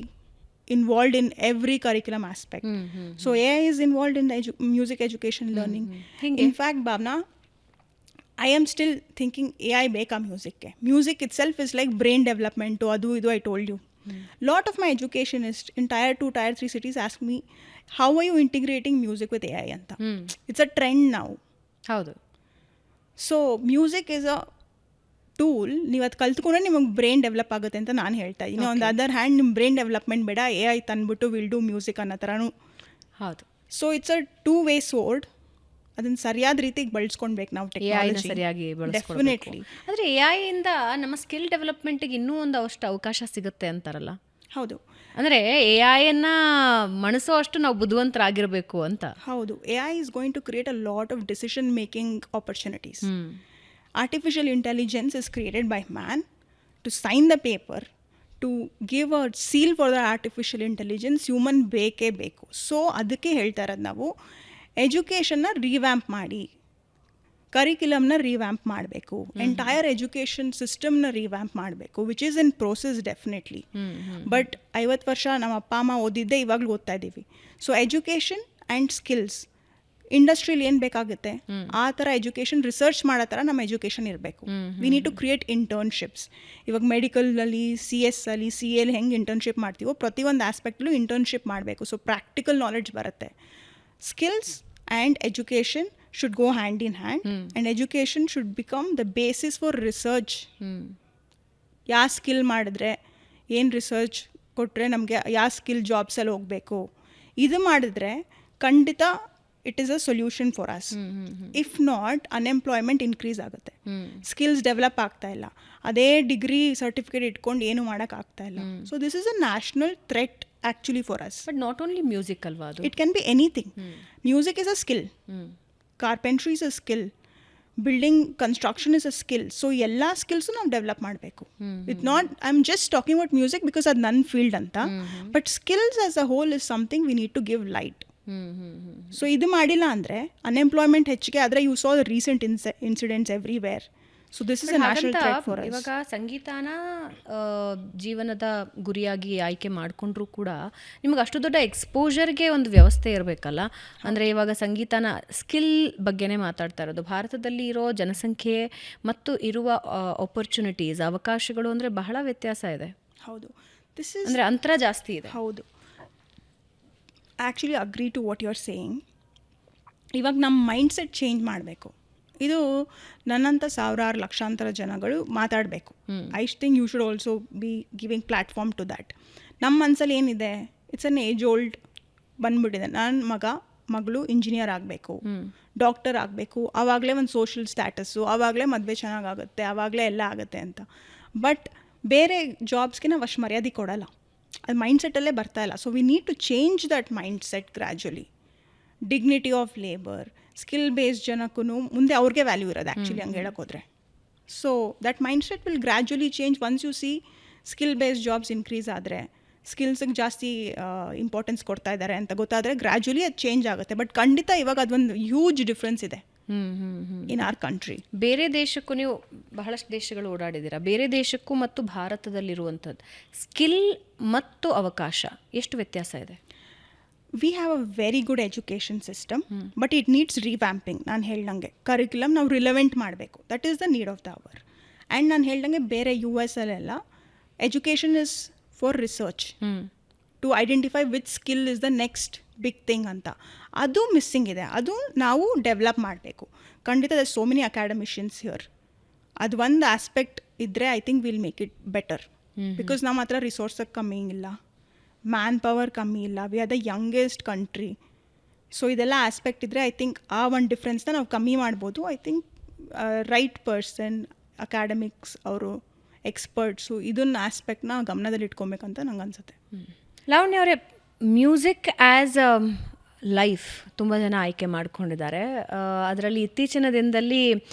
involved in every curriculum aspect. So AI is involved in the music education learning. In fact, Bhavna, I am still thinking AI beka music itself is like brain development to adu idu. I told you lot of my educationists in tier 2 tier 3 cities ask me, how are you integrating music with AI anta? It's a trend now. ಹೌದು. So music is a tool. ನೀವು ಅದು ಕಲ್ತ್ಕೊಂಡ್ರೆ ನಿಮಗೆ brain develop ಆಗುತ್ತೆ ಅಂತ ನಾನು ಹೇಳ್ತಾ ಇದ್ದೀನಿ. On the other hand ನಿಮ್ಮ ಬ್ರೈನ್ ಡೆವಲಪ್ಮೆಂಟ್ ಬೇಡ, AI ತಂದ್ಬಿಟ್ಟು ವಿಲ್ ಡೂ ಮ್ಯೂಸಿಕ್ ಅನ್ನೋ ಥರನೂ. ಹೌದು. So it's a 2-way sword. ಅದನ್ನು ಸರಿಯಾದ ರೀತಿಗೆ ಬಳಸ್ಕೊಳ್ಬೇಕು ನಾವು ಟೆಕ್ನಾಲಜಿ ಸರಿಯಾಗಿ ಡೆಫಿನೆಟ್ಲಿ. ಆದರೆ AI ಇಂದ ನಮ್ಮ ಸ್ಕಿಲ್ ಡೆವಲಪ್ಮೆಂಟಿಗೆ ಇನ್ನೂ ಒಂದಷ್ಟು ಅವಕಾಶ ಸಿಗುತ್ತೆ ಅಂತಾರಲ್ಲ? ಹೌದು. ಅಂದರೆ AI ಮನಸ್ಸೋ ಅಷ್ಟು ನಾವು ಬುದ್ಧಿವಂತರಾಗಿರಬೇಕು ಅಂತ. ಹೌದು. AI is going to create a lot of decision making opportunities. Artificial intelligence is created by man to sign the paper, to give a seal for the artificial intelligence. human ಬೇಕೇ ಬೇಕು. So ಅದಕ್ಕೆ ಹೇಳ್ತಾ ಇರೋದು ನಾವು ಎಜುಕೇಷನ್ನ revamp ಮಾಡಿ, ಕರಿಕ್ಯುಲಮ್ನ revamp ಮಾಡಬೇಕು, entire education ಸಿಸ್ಟಮ್ನ revamp ಮಾಡಬೇಕು, which is in process definitely. But 50 ವರ್ಷ ನಮ್ಮ ಅಪ್ಪ ಅಮ್ಮ ಓದಿದ್ದೆ ಇವಾಗಲೂ ಓದ್ತಾ ಇದ್ದೀವಿ. ಸೊ ಎಜುಕೇಷನ್ ಆ್ಯಂಡ್ ಸ್ಕಿಲ್ಸ್ ಇಂಡಸ್ಟ್ರಿಯಲ್ಲಿ ಏನು ಬೇಕಾಗುತ್ತೆ ಆ ಥರ ಎಜುಕೇಷನ್ ರಿಸರ್ಚ್ ಮಾಡೋ ಥರ ನಮ್ಮ ಎಜುಕೇಷನ್ ಇರಬೇಕು. We need to create internships. ಇವಾಗ ಮೆಡಿಕಲಲ್ಲಿ, CS ಅಲ್ಲಿ, CA ಅಲ್ಲಿ ಹೆಂಗೆ ಇಂಟರ್ನ್ಶಿಪ್ ಮಾಡ್ತೀವೋ ಪ್ರತಿಯೊಂದು ಆಸ್ಪೆಕ್ಟಲ್ಲೂ ಇಂಟರ್ನ್ಶಿಪ್ ಮಾಡಬೇಕು. ಸೊ ಪ್ರಾಕ್ಟಿಕಲ್ ನಾಲೆಡ್ಜ್ ಬರುತ್ತೆ. Skills and education should go hand in hand, and education should become the basis for research. ಯಾವ ಸ್ಕಿಲ್ ಮಾಡಿದ್ರೆ ಏನು ರಿಸರ್ಚ್ ಕೊಟ್ಟರೆ ನಮಗೆ ಯಾವ ಸ್ಕಿಲ್ ಜಾಬ್ಸಲ್ಲಿ ಹೋಗಬೇಕು, ಇದು ಮಾಡಿದ್ರೆ ಖಂಡಿತ it is a solution for us. If not, unemployment increase ಆಗುತ್ತೆ, ಸ್ಕಿಲ್ಸ್ ಡೆವಲಪ್ ಆಗ್ತಾ ಇಲ್ಲ, ಅದೇ ಡಿಗ್ರಿ ಸರ್ಟಿಫಿಕೇಟ್ ಇಟ್ಕೊಂಡು ಏನು ಮಾಡೋಕ್ಕಾಗ್ತಾ ಇಲ್ಲ. So this is a national threat actually for us. But not only music ಅಲ್ವಾ ಅದು? It can be anything. Music is a skill, carpentry is a skill, building construction is a skill. So ಎಲ್ಲ skills ನಾವು develop ಮಾಡಬೇಕು. It not, I am just talking about music because ಅದು ನನ್ನ field ಅಂತ, but skills as a whole is something we need to give light. So ಇದು ಮಾಡಿಲ್ಲ ಅಂದರೆ unemployment ಹೆಚ್ಚಿಗೆ ಆದರೆ you saw the recent incidents everywhere. So this is a national threat for us. ಇವಾಗ ಸಂಗೀತನ ಜೀವನದ ಗುರಿಯಾಗಿ ಆಯ್ಕೆ ಮಾಡಿಕೊಂಡ್ರೂ ಕೂಡ ನಿಮ್ಗೆ ಅಷ್ಟು ದೊಡ್ಡ ಎಕ್ಸ್ಪೋಜರ್ಗೆ ಒಂದು ವ್ಯವಸ್ಥೆ ಇರಬೇಕಲ್ಲ. ಅಂದರೆ ಇವಾಗ ಸಂಗೀತನ ಸ್ಕಿಲ್ ಬಗ್ಗೆನೇ ಮಾತಾಡ್ತಾ ಇರೋದು. ಭಾರತದಲ್ಲಿ ಇರೋ ಜನಸಂಖ್ಯೆ ಮತ್ತು ಇರುವ ಆಪರ್ಚುನಿಟೀಸ್, ಅವಕಾಶಗಳು ಅಂದರೆ ಬಹಳ ವ್ಯತ್ಯಾಸ ಇದೆ. ಹೌದು, ದಿಸ್ ಇಸ್ ಅಂದರೆ ಅಂತರ ಜಾಸ್ತಿ ಇದೆ. ಹೌದು, actually agree to what you are saying. ಇವಾಗ ನಮ್ಮ ಮೈಂಡ್ ಸೆಟ್ ಚೇಂಜ್ ಮಾಡಬೇಕು. ಇದು ನನ್ನಂಥ ಸಾವಿರಾರು ಲಕ್ಷಾಂತರ ಜನಗಳು ಮಾತಾಡಬೇಕು. I think you should also be giving platform to that. ನಮ್ಮ ಮನಸ್ಸಲ್ಲಿ ಏನಿದೆ, ಇಟ್ಸ್ ಅನ್ ಏಜ್ ಓಲ್ಡ್ ಬಂದ್ಬಿಟ್ಟಿದೆ. ನನ್ನ ಮಗಳು ಇಂಜಿನಿಯರ್ ಆಗಬೇಕು, ಡಾಕ್ಟರ್ ಆಗಬೇಕು, ಆವಾಗಲೇ ಒಂದು ಸೋಷಿಯಲ್ ಸ್ಟ್ಯಾಟಸ್ಸು, ಆವಾಗಲೇ ಮದುವೆ ಚೆನ್ನಾಗಾಗುತ್ತೆ, ಆವಾಗಲೇ ಎಲ್ಲ ಆಗುತ್ತೆ ಅಂತ. ಬಟ್ ಬೇರೆ ಜಾಬ್ಸ್ಗೆ ನಾವು ಅಷ್ಟು ಮರ್ಯಾದೆ ಕೊಡಲ್ಲ. ಅದು ಮೈಂಡ್ಸೆಟ್ಟಲ್ಲೇ ಬರ್ತಾ ಇಲ್ಲ. So we need to change that mindset gradually. Dignity of labour, skill based ಜನಕ್ಕೂ ಮುಂದೆ ಅವ್ರಿಗೆ ವ್ಯಾಲ್ಯೂ ಇರೋದು ಆ್ಯಕ್ಚುಲಿ ಹಂಗೆ ಹೇಳಕ್ಕೆ ಹೋದರೆ. So that mindset will gradually change once you see skill based jobs increase ಆದರೆ, ಸ್ಕಿಲ್ಸಿಗೆ ಜಾಸ್ತಿ ಇಂಪಾರ್ಟೆನ್ಸ್ ಕೊಡ್ತಾ ಇದ್ದಾರೆ ಅಂತ ಗೊತ್ತಾದರೆ ಗ್ರ್ಯಾಜುಲಿ ಅದು ಚೇಂಜ್ ಆಗುತ್ತೆ. ಬಟ್ ಖಂಡಿತ ಇವಾಗ ಅದೊಂದು ಹ್ಯೂಜ್ ಡಿಫ್ರೆನ್ಸ್ ಇದೆ ಇನ್ ಆರ್ ಕಂಟ್ರಿ. ಬೇರೆ ದೇಶಕ್ಕೂ ನೀವು ಬಹಳಷ್ಟು ದೇಶಗಳು ಓಡಾಡಿದ್ದೀರಾ. ಬೇರೆ ದೇಶಕ್ಕೂ ಮತ್ತು ಭಾರತದಲ್ಲಿರುವಂಥದ್ದು ಸ್ಕಿಲ್ ಮತ್ತು ಅವಕಾಶ ಎಷ್ಟು ವ್ಯತ್ಯಾಸ ಇದೆ? We have a very good education system, but it needs revamping. ನಾನು ಹೇಳ್ದಂಗೆ ಕರಿಕ್ಯುಲಮ್ ನಾವು ರಿಲೆವೆಂಟ್ ಮಾಡಬೇಕು. That is the need of the hour. And ನಾನು ಹೇಳ್ದಂಗೆ ಬೇರೆ US ಅಲ್ಲೆಲ್ಲ education is for research to identify which skill is the next big thing ಅಂತ. ಅದು ಮಿಸ್ಸಿಂಗ್ ಇದೆ. ಅದು ನಾವು ಡೆವಲಪ್ ಮಾಡಬೇಕು. ಖಂಡಿತ the so many academicians here. ಅದು ಒಂದು ಆಸ್ಪೆಕ್ಟ್ ಇದ್ದರೆ I think will make it better. Because ನಮ್ಮ ಹತ್ರ ರಿಸೋರ್ಸಕ್ಕೆ ಕಮ್ಮಿ ಇಲ್ಲ, ಮ್ಯಾನ್ ಪವರ್ ಕಮ್ಮಿ ಇಲ್ಲ, we are the youngest country. So ಇದೆಲ್ಲ ಆಸ್ಪೆಕ್ಟ್ ಇದ್ದರೆ ಐ ಥಿಂಕ್ ಆ ಒಂದು ಡಿಫ್ರೆನ್ಸ್ನ ನಾವು ಕಮ್ಮಿ ಮಾಡ್ಬೋದು. I think right person, academics ಅವರು, ಎಕ್ಸ್ಪರ್ಟ್ಸು ಇದನ್ನ ಆಸ್ಪೆಕ್ಟ್ನ ಗಮನದಲ್ಲಿ ಇಟ್ಕೊಬೇಕಂತ ನಂಗೆ ಅನಿಸುತ್ತೆ. ಲಾವಣ್ಯ ಅವರೇ, ಮ್ಯೂಸಿಕ್ ಆ್ಯಸ್ ಅ ಲೈಫ್ ತುಂಬ ಜನ ಆಯ್ಕೆ ಮಾಡ್ಕೊಂಡಿದ್ದಾರೆ. ಅದರಲ್ಲಿ ಇತ್ತೀಚಿನ ದಿನದಲ್ಲಿ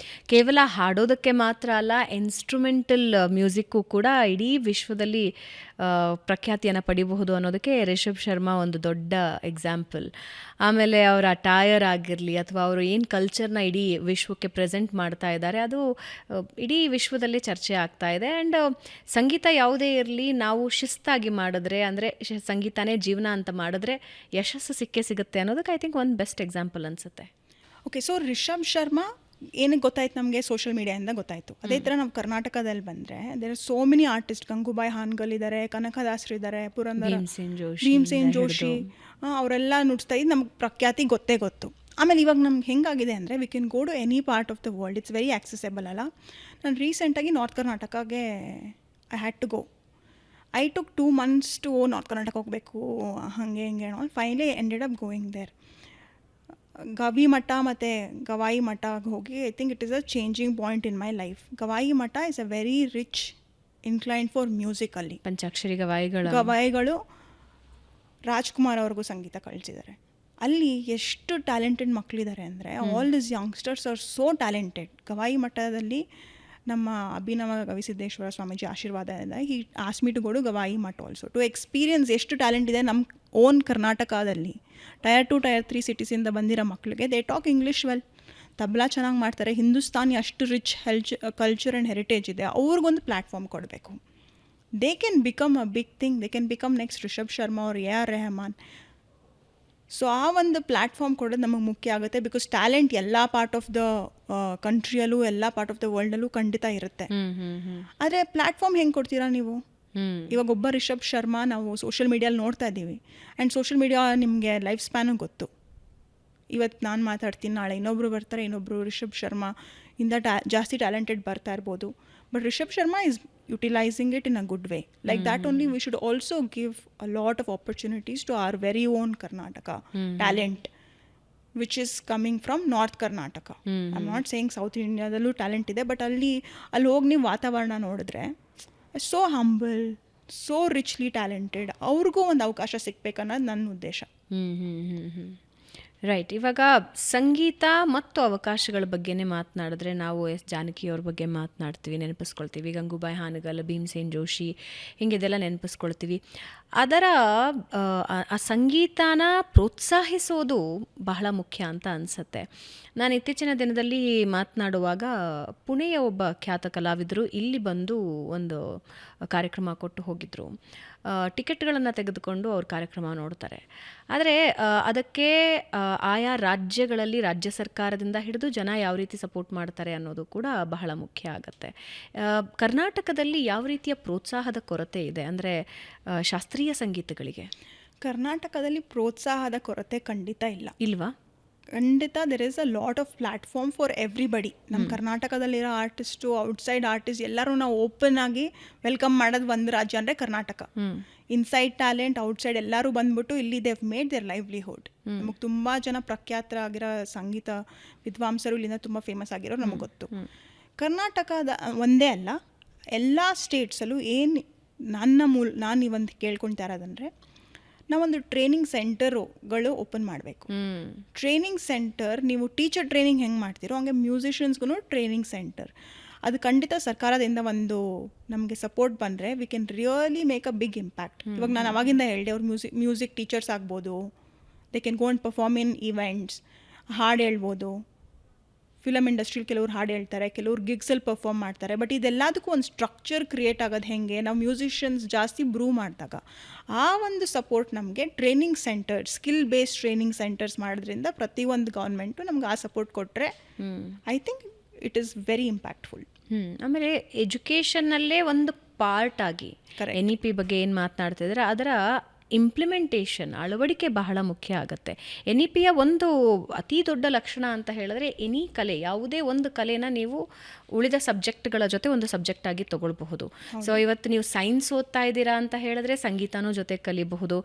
ಕೇವಲ ಹಾಡೋದಕ್ಕೆ ಮಾತ್ರ ಅಲ್ಲ, ಇನ್ಸ್ಟ್ರುಮೆಂಟಲ್ ಮ್ಯೂಸಿಕ್ಕು ಕೂಡ ಇಡೀ ವಿಶ್ವದಲ್ಲಿ ಪ್ರಖ್ಯಾತಿಯನ್ನು ಪಡಿಬಹುದು ಅನ್ನೋದಕ್ಕೆ ರಿಷಬ್ ಶರ್ಮಾ ಒಂದು ದೊಡ್ಡ ಎಕ್ಸಾಂಪಲ್. ಆಮೇಲೆ ಅವರ ಅಟೈರ್ ಆಗಿರಲಿ ಅಥವಾ ಅವರು ಏನು ಕಲ್ಚರ್ನ ಇಡೀ ವಿಶ್ವಕ್ಕೆ ಪ್ರೆಸೆಂಟ್ ಮಾಡ್ತಾ ಇದ್ದಾರೆ, ಅದು ಇಡೀ ವಿಶ್ವದಲ್ಲೇ ಚರ್ಚೆ ಆಗ್ತಾ ಇದೆ. ಆ್ಯಂಡ್ ಸಂಗೀತ ಯಾವುದೇ ಇರಲಿ, ನಾವು ಶಿಸ್ತಾಗಿ ಮಾಡಿದ್ರೆ, ಅಂದರೆ ಸಂಗೀತನೇ ಜೀವನ ಅಂತ ಮಾಡಿದ್ರೆ ಯಶಸ್ಸು ಸಿಕ್ಕೇ ಸಿಗುತ್ತೆ ಅನ್ನೋದಕ್ಕೆ ಐ ಥಿಂಕ್ ಒಂದು ಬೆಸ್ಟ್ ಎಕ್ಸಾಂಪಲ್ ಅನಿಸುತ್ತೆ. ಓಕೆ, ಸೊ ರಿಷಬ್ ಶರ್ಮಾ ಏನಕ್ಕೆ ಗೊತ್ತಾಯ್ತು ನಮಗೆ? ಸೋಷಿಯಲ್ ಮೀಡಿಯಾದಿಂದ ಗೊತ್ತಾಯಿತು. ಅದೇ ಥರ ನಾವು ಕರ್ನಾಟಕದಲ್ಲಿ ಬಂದರೆ there are so many artist. Gangubai Hangal ಇದ್ದಾರೆ, ಕನಕದಾಸರು ಇದ್ದಾರೆ, ಪುರಂದರ ಭೀಮ್ಸೇನ್ ಜೋಶಿ, ಅವರೆಲ್ಲ ನುಡಿಸ್ತಾ ಇದ್ದು ನಮ್ಗೆ ಪ್ರಖ್ಯಾತಿ ಗೊತ್ತು. ಆಮೇಲೆ ಇವಾಗ ನಮ್ಗೆ ಹೆಂಗಾಗಿದೆ ಅಂದರೆ we can go to any part of the world. It's very accessible ಅಲ್ಲ. ನಾನು ರೀಸೆಂಟಾಗಿ ನಾರ್ತ್ ಕರ್ನಾಟಕಗೆ I had to go. I took 2 months to north Karnataka ಹೋಗಬೇಕು, ಹಾಗೆ ಹಿಂಗೆ finally ended up going there. Gavi Math ಮತ್ತು ಗವಾಯಿ ಮಠಗೆ ಹೋಗಿ I think it is a changing point in my life. Gavai Math is a very rich incline for ಮ್ಯೂಸಿಕಲ್ಲಿ. ಪಂಚಾಕ್ಷರಿ ಗವಾಯಿಗಳು ರಾಜ್ಕುಮಾರ್ ಅವ್ರಿಗೂ ಸಂಗೀತ ಕಳಿಸಿದ್ದಾರೆ. ಅಲ್ಲಿ ಎಷ್ಟು ಟ್ಯಾಲೆಂಟೆಡ್ ಮಕ್ಕಳಿದ್ದಾರೆ ಅಂದರೆ all this youngsters are so talented. Gavai ಮಠದಲ್ಲಿ ನಮ್ಮ ಅಭಿನವ ಗವಿಸಿದ್ದೇಶ್ವರ ಸ್ವಾಮೀಜಿ ಆಶೀರ್ವಾದದಿಂದ he ask me to go to Gavai Math also to experience ಎಷ್ಟು ಟ್ಯಾಲೆಂಟ್ ಇದೆ ನಮ್ಮ ಓನ್ ಕರ್ನಾಟಕದಲ್ಲಿ. Tier 2 Tier 3 ಸಿಟೀಸಿಂದ ಬಂದಿರೋ ಮಕ್ಕಳಿಗೆ they talk English well, tabla ಚೆನ್ನಾಗಿ ಮಾಡ್ತಾರೆ. ಹಿಂದೂಸ್ತಾನಿ ಅಷ್ಟು ರಿಚ್ ಕಲ್ಚರ್ ಆ್ಯಂಡ್ ಹೆರಿಟೇಜ್ ಇದೆ. ಅವ್ರಿಗೊಂದು ಪ್ಲ್ಯಾಟ್ಫಾರ್ಮ್ ಕೊಡಬೇಕು. They can become a big thing. They can become next Rishab Sharma ಅವ್ರು, AR ರೆಹಮಾನ್. ಸೊ ಆ ಒಂದು ಪ್ಲ್ಯಾಟ್ಫಾರ್ಮ್ ಕೊಡೋದು ನಮಗೆ ಮುಖ್ಯ ಆಗುತ್ತೆ. ಬಿಕಾಸ್ ಟ್ಯಾಲೆಂಟ್ ಎಲ್ಲ ಪಾರ್ಟ್ ಆಫ್ ದ ಕಂಟ್ರಿಯಲ್ಲೂ ಎಲ್ಲ ಪಾರ್ಟ್ ಆಫ್ ದ ವರ್ಲ್ಡಲ್ಲೂ ಖಂಡಿತ ಇರುತ್ತೆ. ಆದರೆ ಪ್ಲ್ಯಾಟ್ಫಾರ್ಮ್ ಹೆಂಗೆ ಕೊಡ್ತೀರಾ ನೀವು? ಇವಾಗ ಒಬ್ಬ ರಿಷಬ್ ಶರ್ಮಾ ನಾವು ಸೋಷಿಯಲ್ ಮೀಡಿಯಲ್ಲಿ ನೋಡ್ತಾ ಇದ್ದೀವಿ. ಆ್ಯಂಡ್ ಸೋಷಿಯಲ್ ಮೀಡಿಯಾ ನಿಮಗೆ ಲೈಫ್ ಸ್ಪ್ಯಾನು ಗೊತ್ತು. ಇವತ್ತು ನಾನು ಮಾತಾಡ್ತೀನಿ, ನಾಳೆ ಇನ್ನೊಬ್ಬರು ಬರ್ತಾರೆ, ಇನ್ನೊಬ್ಬರು ರಿಷಬ್ ಶರ್ಮಾ ಇಂದ ಜಾಸ್ತಿ ಟ್ಯಾಲೆಂಟೆಡ್ ಬರ್ತಾ ಇರ್ಬೋದು. But Rishab Sharma is utilising it in a good way. Like that only we should also give a lot of opportunities to our very own Karnataka talent which is coming from north Karnataka. I am not saying south ಇಂಡಿಯಾದಲ್ಲೂ talent ಇದೆ, but ಅಲ್ಲಿ ಹೋಗಿ ನೀವು ವಾತಾವರಣ ನೋಡಿದ್ರೆ so humble, so richly talented. ಅವ್ರಿಗೂ ಒಂದು ಅವಕಾಶ ಸಿಗ್ಬೇಕನ್ನೋದು ನನ್ನ ಉದ್ದೇಶ. ರೈಟ್. ಇವಾಗ ಸಂಗೀತ ಮತ್ತು ಅವಕಾಶಗಳ ಬಗ್ಗೆನೇ ಮಾತನಾಡಿದ್ರೆ ನಾವು ಎಸ್ ಜಾನಕಿಯವ್ರ ಬಗ್ಗೆ ಮಾತನಾಡ್ತೀವಿ, ನೆನಪಿಸ್ಕೊಳ್ತೀವಿ. ಗಂಗೂಬಾಯಿ ಹಾನಗಲ್, ಭೀಮಸೇನ್ ಜೋಶಿ, ಹಿಂಗಿದೆಲ್ಲ ನೆನಪಿಸ್ಕೊಳ್ತೀವಿ. ಅದರ ಆ ಸಂಗೀತನ ಪ್ರೋತ್ಸಾಹಿಸೋದು ಬಹಳ ಮುಖ್ಯ ಅಂತ ಅನಿಸುತ್ತೆ. ನಾನು ಇತ್ತೀಚಿನ ದಿನದಲ್ಲಿ ಮಾತನಾಡುವಾಗ ಪುಣೆಯ ಒಬ್ಬ ಖ್ಯಾತ ಕಲಾವಿದರು ಇಲ್ಲಿ ಬಂದು ಒಂದು ಕಾರ್ಯಕ್ರಮ ಕೊಟ್ಟು ಹೋಗಿದ್ದರು. ಟಿಕೆಟ್ಗಳನ್ನು ತೆಗೆದುಕೊಂಡು ಅವ್ರ ಕಾರ್ಯಕ್ರಮ ನೋಡ್ತಾರೆ. ಆದರೆ ಅದಕ್ಕೆ ಆಯಾ ರಾಜ್ಯಗಳಲ್ಲಿ ರಾಜ್ಯ ಸರ್ಕಾರದಿಂದ ಹಿಡಿದು ಜನ ಯಾವ ರೀತಿ ಸಪೋರ್ಟ್ ಮಾಡ್ತಾರೆ ಅನ್ನೋದು ಕೂಡ ಬಹಳ ಮುಖ್ಯ ಆಗುತ್ತೆ. ಕರ್ನಾಟಕದಲ್ಲಿ ಯಾವ ರೀತಿಯ ಪ್ರೋತ್ಸಾಹದ ಕೊರತೆ ಇದೆ ಅಂದರೆ ಶಾಸ್ತ್ರೀಯ ಸಂಗೀತಗಳಿಗೆ? ಕರ್ನಾಟಕದಲ್ಲಿ ಪ್ರೋತ್ಸಾಹದ ಕೊರತೆ ಖಂಡಿತ ಇಲ್ವಾ? ಖಂಡಿತ there is a lot of platform for everybody. ನಮ್ಮ ಕರ್ನಾಟಕದಲ್ಲಿರೋ ಆರ್ಟಿಸ್ಟು, ಔಟ್ಸೈಡ್ ಆರ್ಟಿಸ್ಟ್ ಎಲ್ಲರೂ ನಾವು ಓಪನ್ ಆಗಿ ವೆಲ್ಕಮ್ ಮಾಡೋದು ಒಂದು ರಾಜ್ಯ ಅಂದರೆ ಕರ್ನಾಟಕ. ಇನ್ಸೈಡ್ ಟ್ಯಾಲೆಂಟ್, ಔಟ್ಸೈಡ್ ಎಲ್ಲರೂ ಬಂದ್ಬಿಟ್ಟು ಇಲ್ಲಿ ದೇವ್ ಮೇಡ್ ದೇರ್ ಲೈವ್ಲಿಹುಡ್. ನಮಗೆ ತುಂಬ ಜನ ಪ್ರಖ್ಯಾತರಾಗಿರೋ ಸಂಗೀತ ವಿದ್ವಾಂಸರು ಇಲ್ಲಿಂದ ತುಂಬ ಫೇಮಸ್ ಆಗಿರೋ ನಮಗೆ ಗೊತ್ತು. ಕರ್ನಾಟಕದ ಒಂದೇ ಅಲ್ಲ, ಎಲ್ಲ ಸ್ಟೇಟ್ಸಲ್ಲೂ ಏನು ನಾನು ಇವೊಂದು ಕೇಳ್ಕೊಳ್ತಾ ಇರೋದಂದರೆ ನಾವೊಂದು ಟ್ರೈನಿಂಗ್ ಸೆಂಟರುಗಳು ಓಪನ್ ಮಾಡಬೇಕು. ಟ್ರೈನಿಂಗ್ ಸೆಂಟರ್, ನೀವು ಟೀಚರ್ ಟ್ರೈನಿಂಗ್ ಹೆಂಗೆ ಮಾಡ್ತೀರೋ ಹಂಗೆ ಮ್ಯೂಸಿಷಿಯನ್ಸ್ಗೂ ಟ್ರೈನಿಂಗ್ ಸೆಂಟರ್. ಅದು ಖಂಡಿತ ಸರ್ಕಾರದಿಂದ ಒಂದು ನಮಗೆ ಸಪೋರ್ಟ್ ಬಂದರೆ we can really make a big impact. ಇವಾಗ ನಾನು ಅವಾಗಿಂದ ಹೇಳಿದೆ, ಅವ್ರು ಮ್ಯೂಸಿಕ್ ಟೀಚರ್ಸ್ ಆಗ್ಬೋದು, they can go and perform in events, ಹಾಡು ಹೇಳ್ಬೋದು. ಫಿಲಮ್ ಇಂಡಸ್ಟ್ರಿಲಿ ಕೆಲವ್ರು ಹಾಡು ಹೇಳ್ತಾರೆ, ಕೆಲವ್ರು ಗಿಗ್ಸಲ್ಲಿ ಪರ್ಫಾರ್ಮ್ ಮಾಡ್ತಾರೆ. ಬಟ್ ಇದೆಲ್ಲದಕ್ಕೂ ಒಂದು ಸ್ಟ್ರಕ್ಚರ್ ಕ್ರಿಯೇಟ್ ಆಗೋದು ಹೆಂಗೆ, ನಾವು ಮ್ಯೂಸಿಷಿಯನ್ಸ್ ಜಾಸ್ತಿ ಬ್ರೂ ಮಾಡಿದಾಗ ಆ ಒಂದು ಸಪೋರ್ಟ್ ನಮಗೆ training centres, skill based training centres ಮಾಡೋದ್ರಿಂದ ಪ್ರತಿಯೊಂದು ಗೌರ್ಮೆಂಟು ನಮ್ಗೆ ಆ ಸಪೋರ್ಟ್ ಕೊಟ್ಟರೆ I think it is very impactful. ಆಮೇಲೆ ಎಜುಕೇಷನ್ನಲ್ಲೇ ಒಂದು ಪಾರ್ಟ್ ಆಗಿ NEP ಬಗ್ಗೆ ಏನು ಮಾತನಾಡ್ತಿದ್ರೆ ಅದರ ಇಂಪ್ಲಿಮೆಂಟೇಷನ್, ಅಳವಡಿಕೆ ಬಹಳ ಮುಖ್ಯ ಆಗುತ್ತೆ. NEPಯ ಒಂದು ಅತಿ ದೊಡ್ಡ ಲಕ್ಷಣ ಅಂತ ಹೇಳಿದ್ರೆ ಎನಿ ಕಲೆ, ಯಾವುದೇ ಒಂದು ಕಲೆನ ನೀವು ಉಳಿದ ಸಬ್ಜೆಕ್ಟ್ಗಳ ಜೊತೆ ಒಂದು ಸಬ್ಜೆಕ್ಟ್ ಆಗಿ ತಗೊಳ್ಬಹುದು. ಸೊ ಇವತ್ತು ನೀವು ಸೈನ್ಸ್ ಓದ್ತಾ ಇದ್ದೀರಾ ಅಂತ ಹೇಳಿದ್ರೆ ಸಂಗೀತನೂ ಜೊತೆ ಕಲಿಬಹುದು,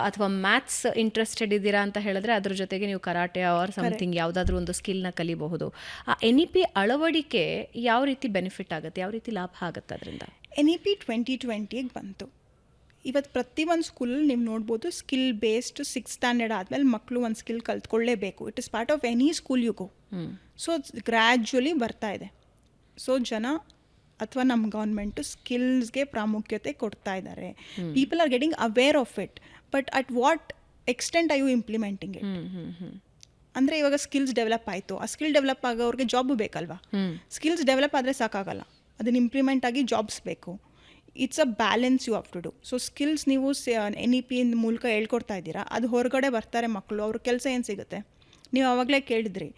ಅಥವಾ ಮ್ಯಾಥ್ಸ್ ಇಂಟ್ರೆಸ್ಟೆಡ್ ಇದ್ದೀರಾ ಅಂತ ಹೇಳಿದ್ರೆ ಅದ್ರ ಜೊತೆಗೆ ನೀವು ಕರಾಟೆ ಆರ್ ಸಮಥಿಂಗ್ ಯಾವುದಾದ್ರೂ ಒಂದು ಸ್ಕಿಲ್ನ ಕಲಿಬಹುದು. ಆ NEP ಅಳವಡಿಕೆ ಯಾವ ರೀತಿ ಬೆನಿಫಿಟ್ ಆಗುತ್ತೆ, ಯಾವ ರೀತಿ ಲಾಭ ಆಗುತ್ತೆ ಅದರಿಂದ? NEP 2020 ಬಂತು. ಇವತ್ತು ಪ್ರತಿಯೊಂದು ಸ್ಕೂಲಲ್ಲಿ ನೀವು ನೋಡ್ಬೋದು ಸ್ಕಿಲ್ ಬೇಸ್ಡ್ 6th ಸ್ಟ್ಯಾಂಡರ್ಡ್ ಆದಮೇಲೆ ಮಕ್ಕಳು ಒಂದು ಸ್ಕಿಲ್ ಕಲ್ತ್ಕೊಳ್ಳೇಬೇಕು. It is part of any school you go. So gradually ಬರ್ತಾ ಇದೆ. ಸೊ ಜನ ಅಥವಾ ನಮ್ಮ ಗೌರ್ಮೆಂಟು ಸ್ಕಿಲ್ಸ್ಗೆ ಪ್ರಾಮುಖ್ಯತೆ ಕೊಡ್ತಾ ಇದ್ದಾರೆ. People are getting aware of it, but at what extent are you implementing it? ಅಂದರೆ ಇವಾಗ ಸ್ಕಿಲ್ಸ್ ಡೆವಲಪ್ ಆಯಿತು, ಆ ಸ್ಕಿಲ್ ಡೆವಲಪ್ ಆಗೋರಿಗೆ ಜಾಬ್ ಬೇಕಲ್ವಾ? ಸ್ಕಿಲ್ಸ್ ಡೆವಲಪ್ ಆದರೆ ಸಾಕಾಗಲ್ಲ, ಅದನ್ನು ಇಂಪ್ಲಿಮೆಂಟ್ ಆಗಿ ಜಾಬ್ಸ್ ಬೇಕು. It's a balance you have to do. So skills ನೀವು NEP ಮೂಲಕ ಹೇಳ್ಕೊಡ್ತಾ ಇದ್ದೀರಾ, ಅದು ಹೊರಗಡೆ ಬರ್ತಾರೆ ಮಕ್ಕಳು, ಅವ್ರ ಕೆಲಸ ಏನು ಸಿಗುತ್ತೆ? ನೀವು ಆವಾಗಲೇ ಕೇಳಿದ್ರಿ,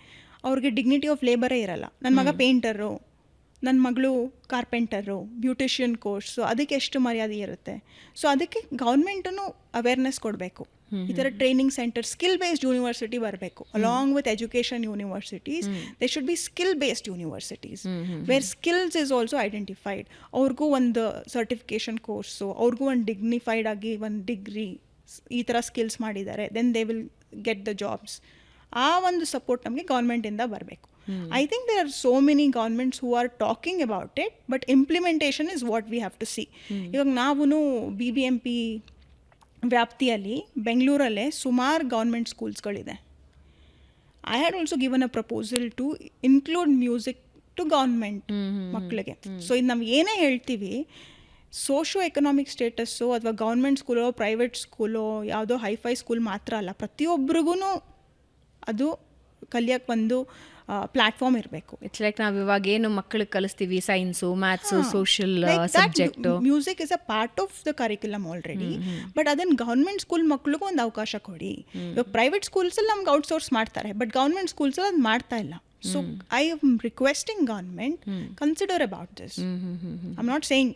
ಅವ್ರಿಗೆ ಡಿಗ್ನಿಟಿ ಆಫ್ ಲೇಬರೇ ಇರಲ್ಲ. ನನ್ನ ಮಗ ಪೇಂಟರು, ನನ್ನ ಮಗಳು ಕಾರ್ಪೆಂಟರು, ಬ್ಯೂಟಿಷಿಯನ್ ಕೋರ್ಸು, ಅದಕ್ಕೆ ಎಷ್ಟು ಮರ್ಯಾದೆ ಇರುತ್ತೆ? ಸೊ ಅದಕ್ಕೆ ಗೌರ್ಮೆಂಟೂ ಅವೇರ್ನೆಸ್ ಕೊಡಬೇಕು. ಈ ಥರ training centre, skill based university ಬರಬೇಕು. Along with education universities they should be skill based universities where skills is also identified. ಅವ್ರಿಗೂ ಒಂದು ಸರ್ಟಿಫಿಕೇಷನ್ ಕೋರ್ಸು, ಅವ್ರಿಗೂ ಒಂದು ಡಿಗ್ನಿಫೈಡ್ ಆಗಿ ಒಂದು ಡಿಗ್ರಿ, ಈ ಥರ ಸ್ಕಿಲ್ಸ್ ಮಾಡಿದ್ದಾರೆ, then they will get the jobs. ಆ ಒಂದು ಸಪೋರ್ಟ್ ನಮಗೆ ಗೌರ್ಮೆಂಟಿಂದ ಬರಬೇಕು. I think there are so many governments who are talking about it, but implementation is what we have to see. ಇವಾಗ ನಾವು BBMP ವ್ಯಾಪ್ತಿಯಲ್ಲಿ ಬೆಂಗಳೂರಲ್ಲೇ ಸುಮಾರು ಗೌರ್ಮೆಂಟ್ ಸ್ಕೂಲ್ಸ್ಗಳಿದೆ. I had also given a proposal to include music to government ಮಕ್ಕಳಿಗೆ. So ಇದು ನಾವು ಏನೇ ಹೇಳ್ತೀವಿ, ಸೋಷಿಯೋ ಎಕನಾಮಿಕ್ ಸ್ಟೇಟಸ್ಸು ಅಥವಾ ಗೌರ್ಮೆಂಟ್ ಸ್ಕೂಲೋ ಪ್ರೈವೇಟ್ ಸ್ಕೂಲೋ ಯಾವುದೋ ಹೈಫೈ ಸ್ಕೂಲ್ ಮಾತ್ರ ಅಲ್ಲ, ಪ್ರತಿಯೊಬ್ಬರಿಗೂ ಅದು ಕಲಿಯೋಕ್ಕೆ ಒಂದು ಪ್ಲಾಟ್ಫಾರ್ಮ್ ಇರಬೇಕು. ಇಟ್ಸ್ ಲೈಕ್ ನಾವು ಇವಾಗ ಏನು ಮಕ್ಕಳಿಗೆ ಕಲಿಸ್ತೀವಿ, science, maths, social subject, music is a part of the curriculum already. But ಅದನ್ನು ಗೌರ್ಮೆಂಟ್ ಸ್ಕೂಲ್ ಮಕ್ಕಳಿಗೂ ಒಂದು ಅವಕಾಶ ಕೊಡಿ. ಇವಾಗ ಪ್ರೈವೇಟ್ ಸ್ಕೂಲ್ಸಲ್ಲಿ ನಮ್ಗೆ ಔಟ್ಸೋರ್ಸ್ ಮಾಡ್ತಾರೆ, ಬಟ್ ಗೌರ್ಮೆಂಟ್ ಸ್ಕೂಲ್ಸಲ್ಲಿ ಅದು ಮಾಡ್ತಾ ಇಲ್ಲ. So I am requesting government consider about this. I am not saying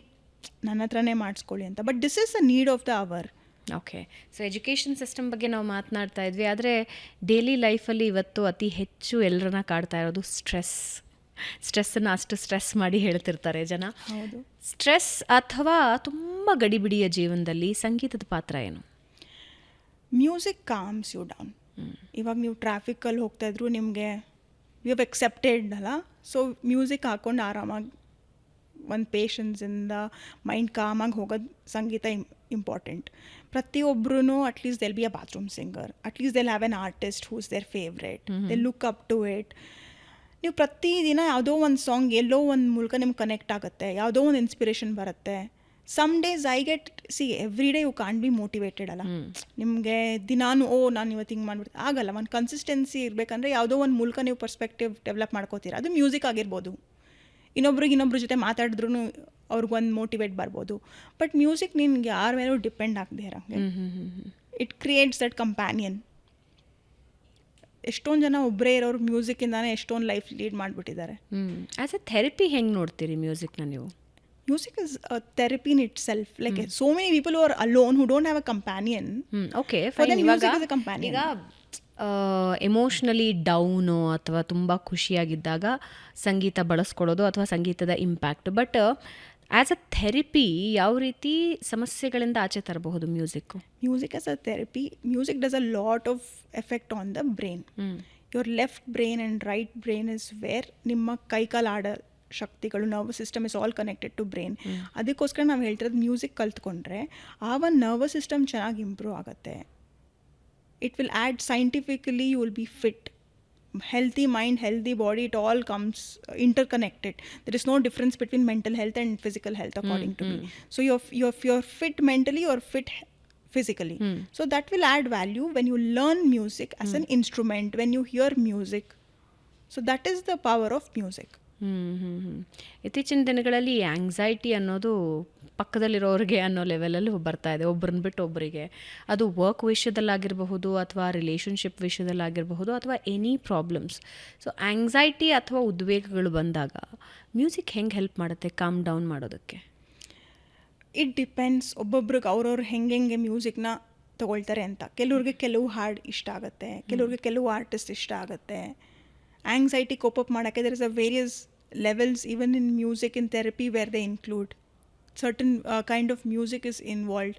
ನನ್ನ ಹತ್ರನೇ ಮಾಡಿಸ್ಕೊಳ್ಳಿ ಅಂತ, but this is a need of the hour. Okay. So education system ಬಗ್ಗೆ ನಾವು ಮಾತನಾಡ್ತಾ ಇದ್ವಿ, ಆದರೆ ಡೈಲಿ ಲೈಫಲ್ಲಿ ಇವತ್ತು ಅತಿ ಹೆಚ್ಚು ಎಲ್ಲರನ್ನ ಕಾಡ್ತಾ ಇರೋದು ಸ್ಟ್ರೆಸ್ಸನ್ನು ಅಷ್ಟು ಸ್ಟ್ರೆಸ್ ಮಾಡಿ ಹೇಳ್ತಿರ್ತಾರೆ ಜನ. ಹೌದು. ಸ್ಟ್ರೆಸ್ ಅಥವಾ ತುಂಬ ಗಡಿಬಿಡಿಯ ಜೀವನದಲ್ಲಿ ಸಂಗೀತದ ಪಾತ್ರ ಏನು? Music calms you down. ಇವಾಗ ನೀವು ಟ್ರಾಫಿಕಲ್ಲಿ ಹೋಗ್ತಾಯಿದ್ರು ನಿಮಗೆ ಯು ಹ್ಯಾವ್ ಎಕ್ಸೆಪ್ಟೆಡ್ ಅಲ್ಲ, ಸೊ ಮ್ಯೂಸಿಕ್ ಹಾಕ್ಕೊಂಡು ಆರಾಮಾಗಿ ಒಂದು ಪೇಷನ್ಸಿಂದ ಮೈಂಡ್ ಕಾಮಾಗಿ ಹೋಗೋದು ಸಂಗೀತ ಇಂಪಾರ್ಟೆಂಟ್. ಪ್ರತಿಯೊಬ್ಬರೂ at least they'll be a bathroom singer, at least they'll have an artist who's their favourite, they look up to it. ನೀವು ಪ್ರತಿದಿನ ಯಾವುದೋ ಒಂದು ಸಾಂಗ್ ಎಲ್ಲೋ ಒಂದು ಮೂಲಕ ನಿಮ್ಗೆ ಕನೆಕ್ಟ್ ಆಗುತ್ತೆ, ಯಾವುದೋ ಒಂದು ಇನ್ಸ್ಪಿರೇಷನ್ ಬರುತ್ತೆ. Some days I get every day you can't be motivated ಅಲ್ಲ. ನಿಮಗೆ ದಿನಾನು ನಾನು ಇವತ್ತು ಹಿಂಗೆ ಮಾಡ್ಬಿಡ್ತೀನಿ ಆಗಲ್ಲ. ಒಂದು ಕನ್ಸಿಸ್ಟೆನ್ಸಿ ಇರಬೇಕಂದ್ರೆ ಯಾವುದೋ ಒಂದು ಮೂಲಕ ನೀವು ಪರ್ಸ್ಪೆಕ್ಟಿವ್ ಡೆವಲಪ್ ಮಾಡ್ಕೋತೀರ. ಅದು ಮ್ಯೂಸಿಕ್ ಆಗಿರ್ಬೋದು, ಇನ್ನೊಬ್ರ ಜೊತೆ ಮಾತಾಡಿದ್ರೂ ಅವ್ರಿಗೊಂದು ಮೋಟಿವೇಟ್ ಬರ್ಬೋದು. ಬಟ್ ಮ್ಯೂಸಿಕ್ ನಿನ್ಗೆ ಯಾರ ಮೇಲೂ ಡಿಪೆಂಡ್ ಆಗದೆ ಇರೋಂಗೆ ಇಟ್ ಕ್ರಿಯೇಟ್ಸ್ ದಟ್ ಕಂಪ್ಯಾನಿಯನ್. ಎಷ್ಟೊಂದು ಜನ ಒಬ್ಬರೇ ಇರೋರು ಮ್ಯೂಸಿಕ್ಕಿಂದಾನೇ ಎಷ್ಟೊಂದು ಲೈಫ್ ಲೀಡ್ ಮಾಡಿಬಿಟ್ಟಿದ್ದಾರೆ. ಆ್ಯಸ್ ಎ ಥೆರಪಿ ಹೆಂಗೆ ನೋಡ್ತೀರಿ ಮ್ಯೂಸಿಕ್ನ ನೀವು? Music is a therapy in itself. Like so many people who are alone, who don't have a companion. Okay, for them music is a companion. ಈಗ ಎಮೋಷ್ನಲಿ ಡೌನು ಅಥವಾ ತುಂಬ ಖುಷಿಯಾಗಿದ್ದಾಗ ಸಂಗೀತ ಬಳಸ್ಕೊಳ್ಳೋದು ಅಥವಾ ಸಂಗೀತದ impact. But as a therapy ಯಾವ ರೀತಿ ಸಮಸ್ಯೆಗಳಿಂದ ಆಚೆ ತರಬಹುದು music? Music as a therapy, music does a lot of effect on the brain. Your left brain and right brain is where ನಿಮ್ಮ ಕೈಕಾಲು ಆಡೋ ಶಕ್ತಿಗಳು, nervous system is all connected to brain. ಅದಕ್ಕೋಸ್ಕರ ನಾವು ಹೇಳ್ತಿರೋದು ಮ್ಯೂಸಿಕ್ ಕಲ್ತ್ಕೊಂಡ್ರೆ ಆ ಒಂದು ನರ್ವಸ್ ಸಿಸ್ಟಮ್ ಚೆನ್ನಾಗಿ ಇಂಪ್ರೂವ್ ಆಗುತ್ತೆ. It will add scientifically you will be fit. Healthy mind, healthy body, it all comes interconnected. There is no difference between mental health and physical health according to me. So you're fit mentally, you're fit physically. So that will add value when you learn music as an instrument, when you hear music. So that is the power of music. ಇತ್ತೀಚಿನ ದಿನಗಳಲ್ಲಿ anxiety ಅನ್ನೋದು ಪಕ್ಕದಲ್ಲಿರೋರಿಗೆ ಅನ್ನೋ ಲೆವೆಲಲ್ಲಿ ಬರ್ತಾ ಇದೆ, ಒಬ್ಬರನ್ನ ಬಿಟ್ಟು ಒಬ್ಬರಿಗೆ. ಅದು ವರ್ಕ್ ವಿಷಯದಲ್ಲಾಗಿರಬಹುದು ಅಥವಾ ರಿಲೇಷನ್ಶಿಪ್ ವಿಷಯದಲ್ಲಾಗಿರಬಹುದು ಅಥವಾ ಎನಿ ಪ್ರಾಬ್ಲಮ್ಸ್. ಸೊ ಆಂಗ್ಸೈಟಿ ಅಥವಾ ಉದ್ವೇಗಗಳು ಬಂದಾಗ ಮ್ಯೂಸಿಕ್ ಹೆಂಗೆ ಹೆಲ್ಪ್ ಮಾಡುತ್ತೆ ಕಾಮ್ ಡೌನ್ ಮಾಡೋದಕ್ಕೆ? ಇಟ್ ಡಿಪೆಂಡ್ಸ್ ಒಬ್ಬೊಬ್ರಿಗೆ ಅವ್ರವ್ರು ಹೆಂಗೆ ಮ್ಯೂಸಿಕ್ನ ತೊಗೊಳ್ತಾರೆ ಅಂತ. ಕೆಲವ್ರಿಗೆ ಕೆಲವು ಹಾಡು ಇಷ್ಟ ಆಗುತ್ತೆ, ಕೆಲವ್ರಿಗೆ ಕೆಲವು ಆರ್ಟಿಸ್ಟ್ ಇಷ್ಟ ಆಗುತ್ತೆ. ಆಂಗ್ಸೈಟಿ ಕೋಪ್ ಅಪ್ ಮಾಡೋಕ್ಕೆ there is a various levels even in music, in therapy, where they include certain kind of music is involved.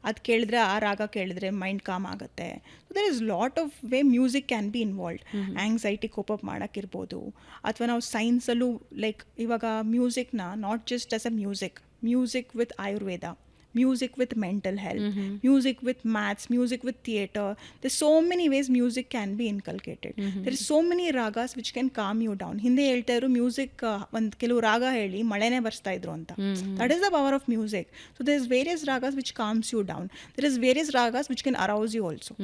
ಅದು ಕೇಳಿದ್ರೆ ಆ ರಾಗ ಕೇಳಿದ್ರೆ ಮೈಂಡ್ ಕಾಮ್ ಆಗುತ್ತೆ. So there is lot of way music can be involved. Anxiety cope up ಮಾಡೋಕ್ಕಿರ್ಬೋದು, ಅಥವಾ ನಾವು ಸೈನ್ಸಲ್ಲೂ ಲೈಕ್ ಇವಾಗ ಮ್ಯೂಸಿಕ್ನ not just as a music with Ayurveda, music with mental health, music with maths, music with theatre. There's so many ways music can be inculcated. There is so many ragas which can calm you down. ಹಿಂದೆ ಹೇಳ್ತಾ ಇದ್ರು music ಒಂದು ಕೆಲವು ರಾಗ ಹೇಳಿ ಮಳೆನೇ ಬರ್ಸ್ತಾ ಇದ್ರು ಅಂತ. That is the power of music. So there's various ragas which calms you down. There is various ragas which can arouse you also.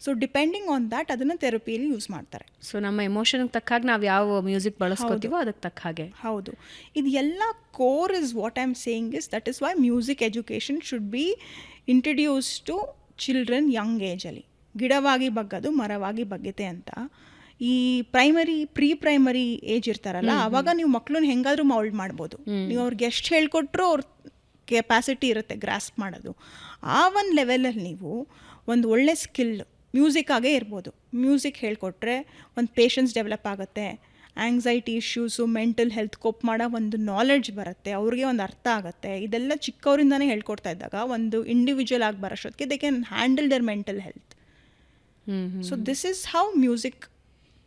So depending on that ಅದನ್ನು ಥೆರಪಿಯಲ್ಲಿ ಯೂಸ್ ಮಾಡ್ತಾರೆ. ಸೊ ನಮ್ಮ ಎಮೋಷನ್ಗೆ ತಕ್ಕ ಹಾಗೆ ನಾವು ಯಾವ ಮ್ಯೂಸಿಕ್ ಬಳಸ್ಕೋತೀವೋ ಅದಕ್ಕೆ ತಕ್ಕ ಹಾಗೆ. ಹೌದು, ಇದು ಎಲ್ಲ core is what I am saying is that is why music education should be introduce to children young ಏಜಲ್ಲಿ. ಗಿಡವಾಗಿ ಬಗ್ಗದು ಮರವಾಗಿ ಬಗ್ಗತೆ ಅಂತ. ಈ ಪ್ರೀ ಪ್ರೈಮರಿ ಏಜ್ ಇರ್ತಾರಲ್ಲ, ಆವಾಗ ನೀವು ಮಕ್ಕಳನ್ನ ಹೆಂಗಾದ್ರೂ ಮೌಲ್ಡ್ ಮಾಡ್ಬೋದು. ನೀವು ಅವ್ರಿಗೆ ಎಷ್ಟು ಹೇಳ್ಕೊಟ್ರು ಅವ್ರ ಕೆಪಾಸಿಟಿ ಇರುತ್ತೆ ಗ್ರಾಸ್ಪ್ ಮಾಡೋದು. ಆ ಒಂದು ಲೆವೆಲಲ್ಲಿ ನೀವು ಒಂದು ಒಳ್ಳೆ ಸ್ಕಿಲ್ ಮ್ಯೂಸಿಕ್ಕಾಗೇ ಇರ್ಬೋದು. ಮ್ಯೂಸಿಕ್ ಹೇಳ್ಕೊಟ್ರೆ ಒಂದು ಪೇಷನ್ಸ್ ಡೆವಲಪ್ ಆಗುತ್ತೆ, anxiety issues, mental health cope ಮಾಡೋ ಒಂದು ನಾಲೆಡ್ಜ್ ಬರುತ್ತೆ, ಅವ್ರಿಗೆ ಒಂದು ಅರ್ಥ ಆಗುತ್ತೆ. ಇದೆಲ್ಲ ಚಿಕ್ಕವರಿಂದನೇ ಹೇಳ್ಕೊಡ್ತಾ ಇದ್ದಾಗ ಒಂದು ಇಂಡಿವಿಜುವಲ್ ಆಗಿ ಬರೋಷ್ಟೊತ್ತಿಗೆ they can handle their mental health. So this is how music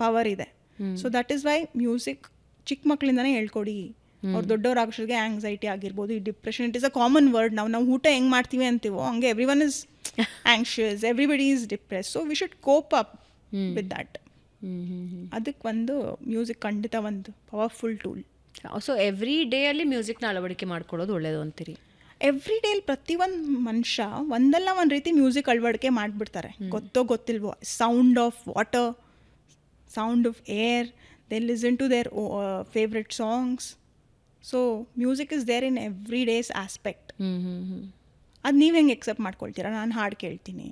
power ಇದೆ. So that is why music ಚಿಕ್ಕ ಮಕ್ಕಳಿಂದನೇ ಹೇಳ್ಕೊಡಿ. ಅವ್ರು ದೊಡ್ಡವರಾಗೋಷ್ಟೊತ್ತಿಗೆ ಆಂಗ್ಸೈಟಿ ಆಗಿರ್ಬೋದು, ಈ depression, it is a common word. ನಾವು ಊಟ ಹೆಂಗೆ ಮಾಡ್ತೀವಿ ಅಂತೀವೋ ಹಂಗೆ everyone is anxious, everybody is depressed, so we should cope up with that. ಅದಕ್ಕೆ ಒಂದು ಮ್ಯೂಸಿಕ್ ಖಂಡಿತ ಒಂದು powerful tool. So every day ಅಲ್ಲಿ ಮ್ಯೂಸಿಕ್ನ ಅಳವಡಿಕೆ ಮಾಡ್ಕೊಳ್ಳೋದು ಒಳ್ಳೇದು ಅಂತೀರಿ? ಎವ್ರಿ ಡೇಲಿ ಪ್ರತಿಯೊಂದು ಮನುಷ್ಯ ಒಂದಲ್ಲ ಒಂದು ರೀತಿ ಮ್ಯೂಸಿಕ್ ಅಳವಡಿಕೆ ಮಾಡಿಬಿಡ್ತಾರೆ, ಗೊತ್ತೋ ಗೊತ್ತಿಲ್ವೋ. Sound of water, sound of air, they listen to their favourite songs. So music is there in every day's aspect. ಅದು ನೀವು ಹೆಂಗೆ ಎಕ್ಸೆಪ್ಟ್ ಮಾಡ್ಕೊಳ್ತೀರಾ? ನಾನು ಹಾಡು ಕೇಳ್ತೀನಿ,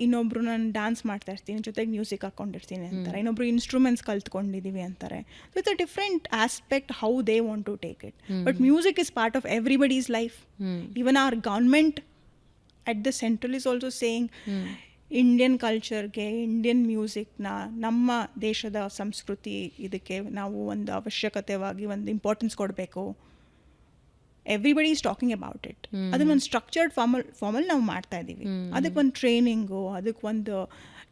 ಇನ್ನೊಬ್ರು ನಾನು ಡ್ಯಾನ್ಸ್ ಮಾಡ್ತಾ ಇರ್ತೀನಿ, ಜೊತೆಗೆ ಮ್ಯೂಸಿಕ್ ಹಾಕ್ಕೊಂಡಿರ್ತೀನಿ ಅಂತಾರೆ, ಇನ್ನೊಬ್ರು ಇನ್ಸ್ಟ್ರೂಮೆಂಟ್ಸ್ ಕಲ್ತ್ಕೊಂಡಿದ್ದೀವಿ ಅಂತಾರೆ. So it's a different aspect how they want to take it. But music is part of everybody's life. Even our government at the central is also saying Indian ಕಲ್ಚರ್ಗೆ, Indian ಮ್ಯೂಸಿಕ್ನ, ನಮ್ಮ ದೇಶದ ಸಂಸ್ಕೃತಿ ಇದಕ್ಕೆ ನಾವು ಒಂದು ಅವಶ್ಯಕತೆವಾಗಿ ಒಂದು ಇಂಪಾರ್ಟೆನ್ಸ್ ಕೊಡಬೇಕು. Everybody is talking about it. ಅದನ್ನ ಒಂದು ಸ್ಟ್ರಕ್ಚರ್ಡ್ ಫಾರ್ಮಲ್ಲಿ ನಾವು ಮಾಡ್ತಾ ಇದ್ದೀವಿ. ಅದಕ್ಕೆ ಒಂದು ಟ್ರೈನಿಂಗು, ಅದಕ್ಕೆ ಒಂದು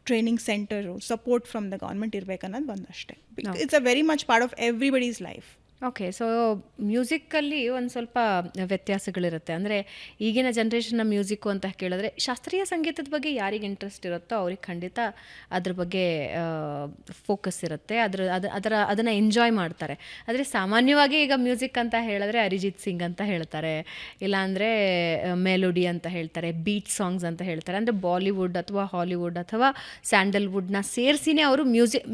training centre support from the government ಇರಬೇಕನ್ನೋದು ಒಂದಷ್ಟೇ. It's a very much part of everybody's life. Okay, so ಮ್ಯೂಸಿಕ್ಕಲ್ಲಿ ಒಂದು ಸ್ವಲ್ಪ ವ್ಯತ್ಯಾಸಗಳಿರುತ್ತೆ. ಅಂದರೆ ಈಗಿನ ಜನ್ರೇಷನ್ನ ಮ್ಯೂಸಿಕ್ಕು ಅಂತ ಕೇಳಿದ್ರೆ ಶಾಸ್ತ್ರೀಯ ಸಂಗೀತದ ಬಗ್ಗೆ ಯಾರಿಗೆ ಇಂಟ್ರೆಸ್ಟ್ ಇರುತ್ತೋ ಅವ್ರಿಗೆ ಖಂಡಿತ ಅದ್ರ ಬಗ್ಗೆ ಫೋಕಸ್ ಇರುತ್ತೆ, ಅದನ್ನು ಎಂಜಾಯ್ ಮಾಡ್ತಾರೆ. ಆದರೆ ಸಾಮಾನ್ಯವಾಗಿ ಈಗ ಮ್ಯೂಸಿಕ್ ಅಂತ ಹೇಳಿದ್ರೆ ಅರಿಜಿತ್ ಸಿಂಗ್ ಅಂತ ಹೇಳ್ತಾರೆ, ಇಲ್ಲಾಂದರೆ ಮೆಲೋಡಿ ಅಂತ ಹೇಳ್ತಾರೆ, ಬೀಟ್ ಸಾಂಗ್ಸ್ ಅಂತ ಹೇಳ್ತಾರೆ. ಅಂದರೆ ಬಾಲಿವುಡ್ ಅಥವಾ ಹಾಲಿವುಡ್ ಅಥವಾ ಸ್ಯಾಂಡಲ್ವುಡ್ನ ಸೇರಿಸಿನೇ ಅವರು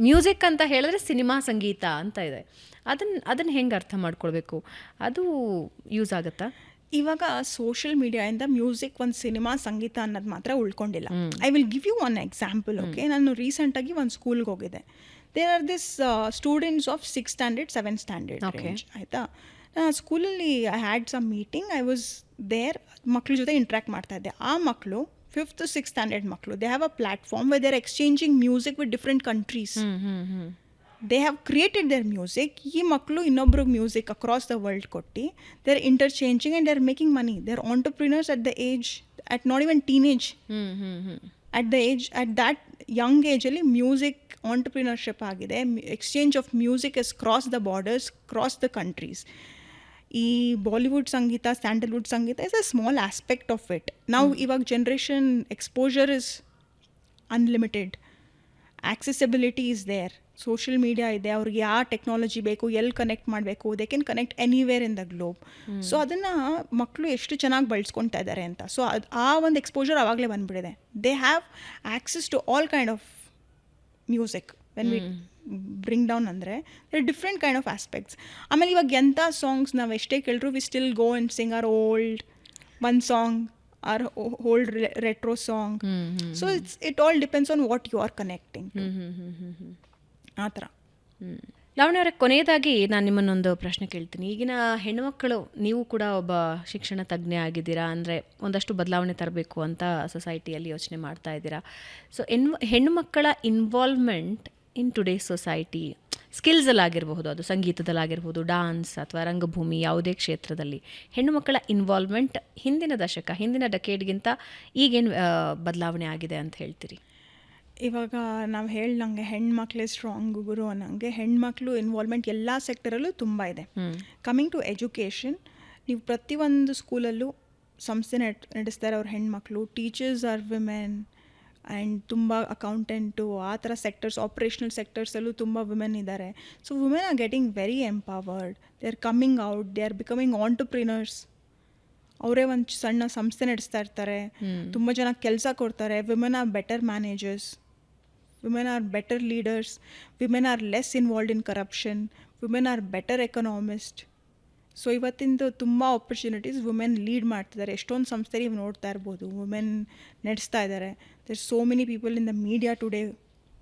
ಮ್ಯೂಸಿಕ್ ಅಂತ ಹೇಳಿದ್ರೆ ಸಿನಿಮಾ ಸಂಗೀತ ಅಂತ ಇದೆ. ಅದನ್ನು ಹೆಂಗೆ ಅರ್ಥ ಮಾಡ್ಕೊಳ್ಬೇಕು, ಅದು ಯೂಸ್ ಆಗುತ್ತಾ? ಇವಾಗ ಸೋಷಿಯಲ್ ಮೀಡಿಯಾಯಿಂದ ಮ್ಯೂಸಿಕ್ ಒಂದು ಸಿನಿಮಾ ಸಂಗೀತ ಅನ್ನೋದು ಮಾತ್ರ ಉಳ್ಕೊಂಡಿಲ್ಲ. I will give you one example. Okay, ನಾನು ರೀಸೆಂಟಾಗಿ ಒಂದು ಸ್ಕೂಲ್ಗೆ ಹೋಗಿದ್ದೆ. There are this students of 6th standard 7th standard range, ಆಯಿತಾ. ಸ್ಕೂಲಲ್ಲಿ I had some meeting, I was there, ಮಕ್ಳ ಜೊತೆ ಇಂಟ್ರ್ಯಾಕ್ಟ್ ಮಾಡ್ತಾ ಇದ್ದೆ. ಆ ಮಕ್ಕಳು 5th to 6th standard ಮಕ್ಕಳು, they have a platform where they are exchanging music with different countries. They have created their music. ಈ ಮಕ್ಕಳು ಇನ್ನೊಬ್ರಿಗೆ ಮ್ಯೂಸಿಕ್ ಅಕ್ರಾಸ್ ದ ವರ್ಲ್ಡ್ ಕೊಟ್ಟು they are interchanging and they are making money. They are entrepreneurs at the age, at not even teenage, at the age, at that young ಏಜಲ್ಲಿ music entrepreneurship ಆಗಿದೆ. Exchange of music is cross the borders, cross the countries. ಈ ಬಾಲಿವುಡ್ ಸಂಗೀತ, Sandalwood ಸಂಗೀತ is a small aspect of it. ನಾವು ಇವಾಗ generation exposure is unlimited, accessibility is there, social media ಇದೆ, ಅವ್ರಿಗೆ ಯಾವ technology ಬೇಕು, ಎಲ್ಲಿ ಕನೆಕ್ಟ್ ಮಾಡಬೇಕು, they can connect anywhere in the globe. So ಅದನ್ನು ಮಕ್ಕಳು ಎಷ್ಟು ಚೆನ್ನಾಗಿ ಬಳಸ್ಕೊತಾ ಇದ್ದಾರೆ ಅಂತ. ಸೊ ಆ ಒಂದು ಎಕ್ಸ್ಪೋಜರ್ ಆವಾಗಲೇ ಬಂದುಬಿಟ್ಟಿದೆ. They have access to all kind of music. When we bring down ಅಂದರೆ their different kind of aspects. ಆಮೇಲೆ ಇವಾಗ ಎಂಥ ಸಾಂಗ್ಸ್ ನಾವು ಎಷ್ಟೇ ಕೇಳಿದ್ರು we still go and sing or old one song or old retro song. So it all depends on what you are connecting, ಆ ಥರ. ಲಾವಣ್ಯ ಅವರೇ, ಕೊನೆಯದಾಗಿ ನಾನು ನಿಮ್ಮನ್ನೊಂದು ಪ್ರಶ್ನೆ ಕೇಳ್ತೀನಿ. ಈಗಿನ ಹೆಣ್ಣುಮಕ್ಕಳು, ನೀವು ಕೂಡ ಒಬ್ಬ ಶಿಕ್ಷಣ ತಜ್ಞೆ ಆಗಿದ್ದೀರಾ, ಅಂದರೆ ಒಂದಷ್ಟು ಬದಲಾವಣೆ ತರಬೇಕು ಅಂತ ಸೊಸೈಟಿಯಲ್ಲಿ ಯೋಚನೆ ಮಾಡ್ತಾ ಇದ್ದೀರಾ. ಸೊ ಹೆಣ್ಣು ಮಕ್ಕಳ ಇನ್ವಾಲ್ವ್ಮೆಂಟ್ ಇನ್ ಟುಡೇಸ್ ಸೊಸೈಟಿ, ಸ್ಕಿಲ್ಸಲ್ಲಾಗಿರಬಹುದು, ಅದು ಸಂಗೀತದಲ್ಲಾಗಿರ್ಬೋದು, ಡಾನ್ಸ್ ಅಥವಾ ರಂಗಭೂಮಿ, ಯಾವುದೇ ಕ್ಷೇತ್ರದಲ್ಲಿ ಹೆಣ್ಣು ಮಕ್ಕಳ ಇನ್ವಾಲ್ವ್ಮೆಂಟ್ ಹಿಂದಿನ ದಶಕ, ಹಿಂದಿನ ಡೆಕೇಡ್ಗಿಂತ ಈಗೇನು ಬದಲಾವಣೆ ಆಗಿದೆ ಅಂತ ಹೇಳ್ತೀರಿ? ಇವಾಗ ನಾವು ಹೇಳ್ದಂಗೆ ಹೆಣ್ಮಕ್ಳೇ ಸ್ಟ್ರಾಂಗ್ ಗುರು ಅನ್ನಂಗೆ ಹೆಣ್ಮಕ್ಳು ಇನ್ವಾಲ್ವ್ಮೆಂಟ್ ಎಲ್ಲ ಸೆಕ್ಟರಲ್ಲೂ ತುಂಬ ಇದೆ. ಕಮಿಂಗ್ ಟು ಎಜುಕೇಷನ್, ನೀವು ಪ್ರತಿಯೊಂದು ಸ್ಕೂಲಲ್ಲೂ ಸಂಸ್ಥೆ ನಡೆಸ್ತಾರೆ ಅವ್ರ ಹೆಣ್ಮಕ್ಳು. ಟೀಚರ್ಸ್ ಆರ್ ವಿಮೆನ್ ಆ್ಯಂಡ್ ತುಂಬ ಅಕೌಂಟೆಂಟು, ಆ ಥರ ಸೆಕ್ಟರ್ಸ್, ಆಪ್ರೇಷನಲ್ ಸೆಕ್ಟರ್ಸಲ್ಲೂ ತುಂಬ ವಿಮೆನ್ ಇದ್ದಾರೆ. So women are getting very empowered, they are coming out, they are becoming entrepreneurs. ಅವರೇ ಒಂದು ಸಣ್ಣ ಸಂಸ್ಥೆ ನಡೆಸ್ತಾ ಇರ್ತಾರೆ, ತುಂಬ ಜನ ಕೆಲಸ ಕೊಡ್ತಾರೆ. Women are better managers, women are better leaders, women are less involved in corruption, women are better economists. So ಇವತ್ತಿಂದು ತುಂಬ ಆಪರ್ಚುನಿಟೀಸ್ ವುಮೆನ್ ಲೀಡ್ ಮಾಡ್ತಿದ್ದಾರೆ. ಎಷ್ಟೊಂದು ಸಂಸ್ಥೆ ನೀವು ನೋಡ್ತಾ ಇರ್ಬೋದು, ವುಮೆನ್ ನಡೆಸ್ತಾ ಇದ್ದಾರೆ. There so many people in the media today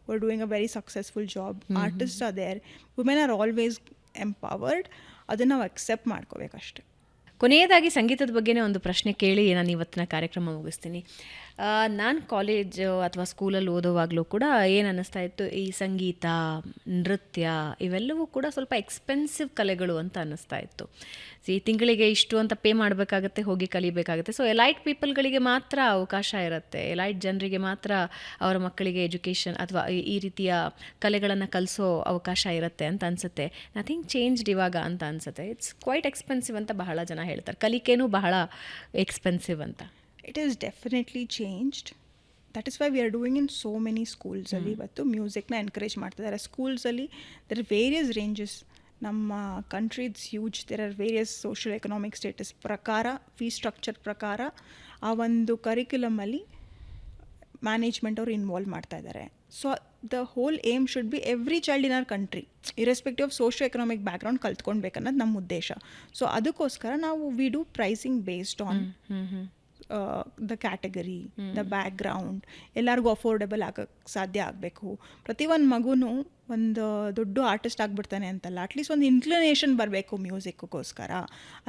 who are doing a very successful job. Artists are there. Women are always empowered. ಅದನ್ನು ನಾವು ಅಕ್ಸೆಪ್ಟ್ ಮಾಡ್ಕೋಬೇಕಷ್ಟೆ. ಕೊನೆಯದಾಗಿ ಸಂಗೀತದ ಬಗ್ಗೆನೇ ಒಂದು ಪ್ರಶ್ನೆ ಕೇಳಿ ನಾನು ಇವತ್ತಿನ ಕಾರ್ಯಕ್ರಮ ಮುಗಿಸ್ತೀನಿ. ನಾನು ಕಾಲೇಜು ಅಥವಾ ಸ್ಕೂಲಲ್ಲಿ ಓದೋವಾಗಲೂ ಕೂಡ ಏನು ಅನ್ನಿಸ್ತಾ ಇತ್ತು, ಈ ಸಂಗೀತ, ನೃತ್ಯ ಇವೆಲ್ಲವೂ ಕೂಡ ಸ್ವಲ್ಪ ಎಕ್ಸ್ಪೆನ್ಸಿವ್ ಕಲೆಗಳು ಅಂತ ಅನ್ನಿಸ್ತಾ ಇತ್ತು. ತಿಂಗಳಿಗೆ ಇಷ್ಟು ಅಂತ ಪೇ ಮಾಡಬೇಕಾಗತ್ತೆ, ಹೋಗಿ ಕಲಿಬೇಕಾಗುತ್ತೆ. ಸೊ ಎಲೈಟ್ ಪೀಪಲ್ಗಳಿಗೆ ಮಾತ್ರ ಅವಕಾಶ ಇರುತ್ತೆ, ಎಲೈಟ್ ಜನರಿಗೆ ಮಾತ್ರ ಅವರ ಮಕ್ಕಳಿಗೆ ಎಜುಕೇಷನ್ ಅಥವಾ ಈ ರೀತಿಯ ಕಲೆಗಳನ್ನು ಕಲಿಸೋ ಅವಕಾಶ ಇರುತ್ತೆ ಅಂತ ಅನಿಸುತ್ತೆ. ನಥಿಂಗ್ ಚೇಂಜ್ಡ್ ಇವಾಗ ಅಂತ ಅನಿಸುತ್ತೆ. ಇಟ್ಸ್ ಕ್ವೈಟ್ ಎಕ್ಸ್ಪೆನ್ಸಿವ್ ಅಂತ ಬಹಳ ಜನ ಹೇಳ್ತಾರೆ, ಕಲಿಕೆನೂ ಬಹಳ ಎಕ್ಸ್ಪೆನ್ಸಿವ್ ಅಂತ. It is definitely changed. That is why we are doing in so many schools. ಅಲ್ಲಿ ಇವತ್ತು ಮ್ಯೂಸಿಕ್ನ ಎನ್ಕರೇಜ್ ಮಾಡ್ತಿದ್ದಾರೆ ಸ್ಕೂಲ್ಸಲ್ಲಿ. There are various ranges. ನಮ್ಮ country it's huge. There are various social economic status ಪ್ರಕಾರ, ಫೀ ಸ್ಟ್ರಕ್ಚರ್ ಪ್ರಕಾರ ಆ ಒಂದು ಕರಿಕ್ಯುಲಮಲ್ಲಿ ಮ್ಯಾನೇಜ್ಮೆಂಟ್ ಅವರು ಇನ್ವಾಲ್ವ್ ಮಾಡ್ತಾ ಇದ್ದಾರೆ. So the whole aim should be every child in our country irrespective of socio economic background ಕಲ್ತ್ಕೊಳ್ಬೇಕನ್ನೋದು ನಮ್ಮ ಉದ್ದೇಶ. ಸೊ ಅದಕ್ಕೋಸ್ಕರ ನಾವು we do pricing based on the category, the background, ಎಲ್ಲರಿಗೂ ಅಫೋರ್ಡೆಬಲ್ ಆಗೋಕ್ಕೆ ಸಾಧ್ಯ ಆಗಬೇಕು. ಪ್ರತಿಯೊಂದು ಮಗುನೂ ಒಂದು ದೊಡ್ಡ ಆರ್ಟಿಸ್ಟ್ ಆಗಿಬಿಡ್ತಾನೆ ಅಂತಲ್ಲ, ಅಟ್ಲೀಸ್ಟ್ ಒಂದು ಇನ್ಕ್ಲಿನೇಷನ್ ಬರಬೇಕು ಮ್ಯೂಸಿಕ್ಗೋಸ್ಕರ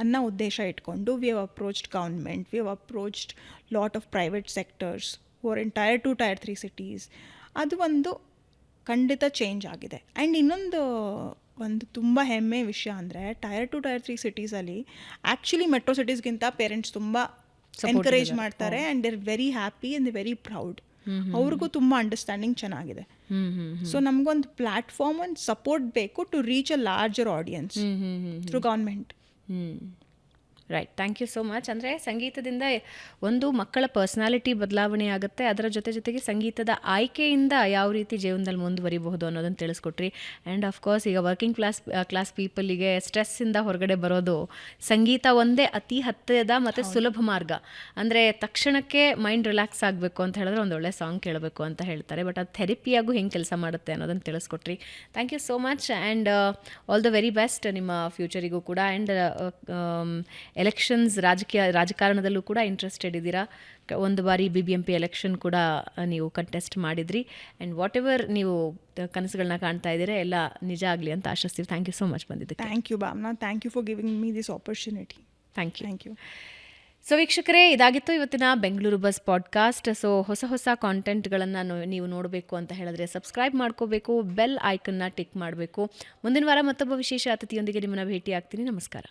ಅನ್ನೋ ಉದ್ದೇಶ ಇಟ್ಕೊಂಡು we have approached government, we have approached lot of private sectors who are in Tier 2, Tier 3 cities. ಅದು ಒಂದು ಖಂಡಿತ ಚೇಂಜ್ ಆಗಿದೆ. ಆ್ಯಂಡ್ ಇನ್ನೊಂದು ತುಂಬ ಹೆಮ್ಮೆ ವಿಷಯ ಅಂದರೆ Tier 2, Tier 3 ಸಿಟೀಸಲ್ಲಿ ಆ್ಯಕ್ಚುಲಿ ಮೆಟ್ರೋ ಸಿಟೀಸ್ಗಿಂತ ಪೇರೆಂಟ್ಸ್ ತುಂಬ ಎನ್ಕರೇಜ್ ಮಾಡ್ತಾರೆ. And they are very happy and they very proud. ಅವ್ರಿಗೂ ತುಂಬ ಅಂಡರ್ಸ್ಟ್ಯಾಂಡಿಂಗ್ ಚೆನ್ನಾಗಿದೆ. ಸೊ ನಮಗೊಂದು ಪ್ಲ್ಯಾಟ್ಫಾರ್ಮ್, ಒಂದು ಸಪೋರ್ಟ್ ಬೇಕು to reach a larger audience through government. Right, thank you so much. ಅಂದರೆ ಸಂಗೀತದಿಂದ ಒಂದು ಮಕ್ಕಳ ಪರ್ಸ್ನಾಲಿಟಿ ಬದಲಾವಣೆ ಆಗುತ್ತೆ, ಅದರ ಜೊತೆಗೆ ಸಂಗೀತದ ಆಯ್ಕೆಯಿಂದ ಯಾವ ರೀತಿ ಜೀವನದಲ್ಲಿ ಮುಂದುವರಿಬಹುದು ಅನ್ನೋದನ್ನು ತಿಳಿಸ್ಕೊಟ್ರಿ. ಆ್ಯಂಡ್ ಆಫ್ಕೋರ್ಸ್ ಈಗ ವರ್ಕಿಂಗ್ ಕ್ಲಾಸ್ ಪೀಪಲಿಗೆ ಸ್ಟ್ರೆಸ್ಸಿಂದ ಹೊರಗಡೆ ಬರೋದು ಸಂಗೀತ ಒಂದೇ ಅತಿ ಹತ್ತಿರದ ಮತ್ತು ಸುಲಭ ಮಾರ್ಗ. ಅಂದರೆ ತಕ್ಷಣಕ್ಕೆ ಮೈಂಡ್ ರಿಲ್ಯಾಕ್ಸ್ ಆಗಬೇಕು ಅಂತ ಹೇಳಿದ್ರೆ ಒಂದೊಳ್ಳೆ ಸಾಂಗ್ ಕೇಳಬೇಕು ಅಂತ ಹೇಳ್ತಾರೆ, ಬಟ್ ಅದು ಥೆರಪಿಯಾಗೂ ಹೆಂಗೆ ಕೆಲಸ ಮಾಡುತ್ತೆ ಅನ್ನೋದನ್ನು ತಿಳಿಸ್ಕೊಟ್ರಿ. Thank you so much and all the very best ನಿಮ್ಮ ಫ್ಯೂಚರಿಗೂ ಕೂಡ. ಆ್ಯಂಡ್ ಎಲೆಕ್ಷನ್ಸ್, ರಾಜಕಾರಣದಲ್ಲೂ ಕೂಡ ಇಂಟ್ರೆಸ್ಟೆಡ್ ಇದ್ದೀರಾ. ಒಂದು ಬಾರಿ BBMP ಎಲೆಕ್ಷನ್ ಕೂಡ ನೀವು ಕಂಟೆಸ್ಟ್ ಮಾಡಿದ್ರಿ. ಆ್ಯಂಡ್ ವಾಟ್ ಎವರ್ ನೀವು ಕನಸುಗಳನ್ನ ಕಾಣ್ತಾ ಇದ್ದೀರಾ ಎಲ್ಲ ನಿಜ ಆಗಲಿ ಅಂತ ಆಶಿಸ್ತೀವಿ. ಥ್ಯಾಂಕ್ ಯು ಸೋ ಮಚ್ ಬಂದಿದ್ದಕ್ಕೆ. Thank you Bhavana, thank you for giving me this opportunity. Thank you. So ವೀಕ್ಷಕರೇ, ಇದಾಗಿತ್ತು ಇವತ್ತಿನ ಬೆಂಗಳೂರು ಬಸ್ ಪಾಡ್ಕಾಸ್ಟ್. ಸೊ ಹೊಸ ಕಾಂಟೆಂಟ್ಗಳನ್ನು ನೀವು ನೋಡಬೇಕು ಅಂತ ಹೇಳಿದ್ರೆ ಸಬ್ಸ್ಕ್ರೈಬ್ ಮಾಡ್ಕೋಬೇಕು, ಬೆಲ್ ಐಕನ್ನ ಟಿಕ್ ಮಾಡಬೇಕು. ಮುಂದಿನ ವಾರ ಮತ್ತೊಬ್ಬ ವಿಶೇಷ ಅತಿಥಿಯೊಂದಿಗೆ ನಿಮ್ಮನ್ನು ಭೇಟಿ ಆಗ್ತೀನಿ. ನಮಸ್ಕಾರ.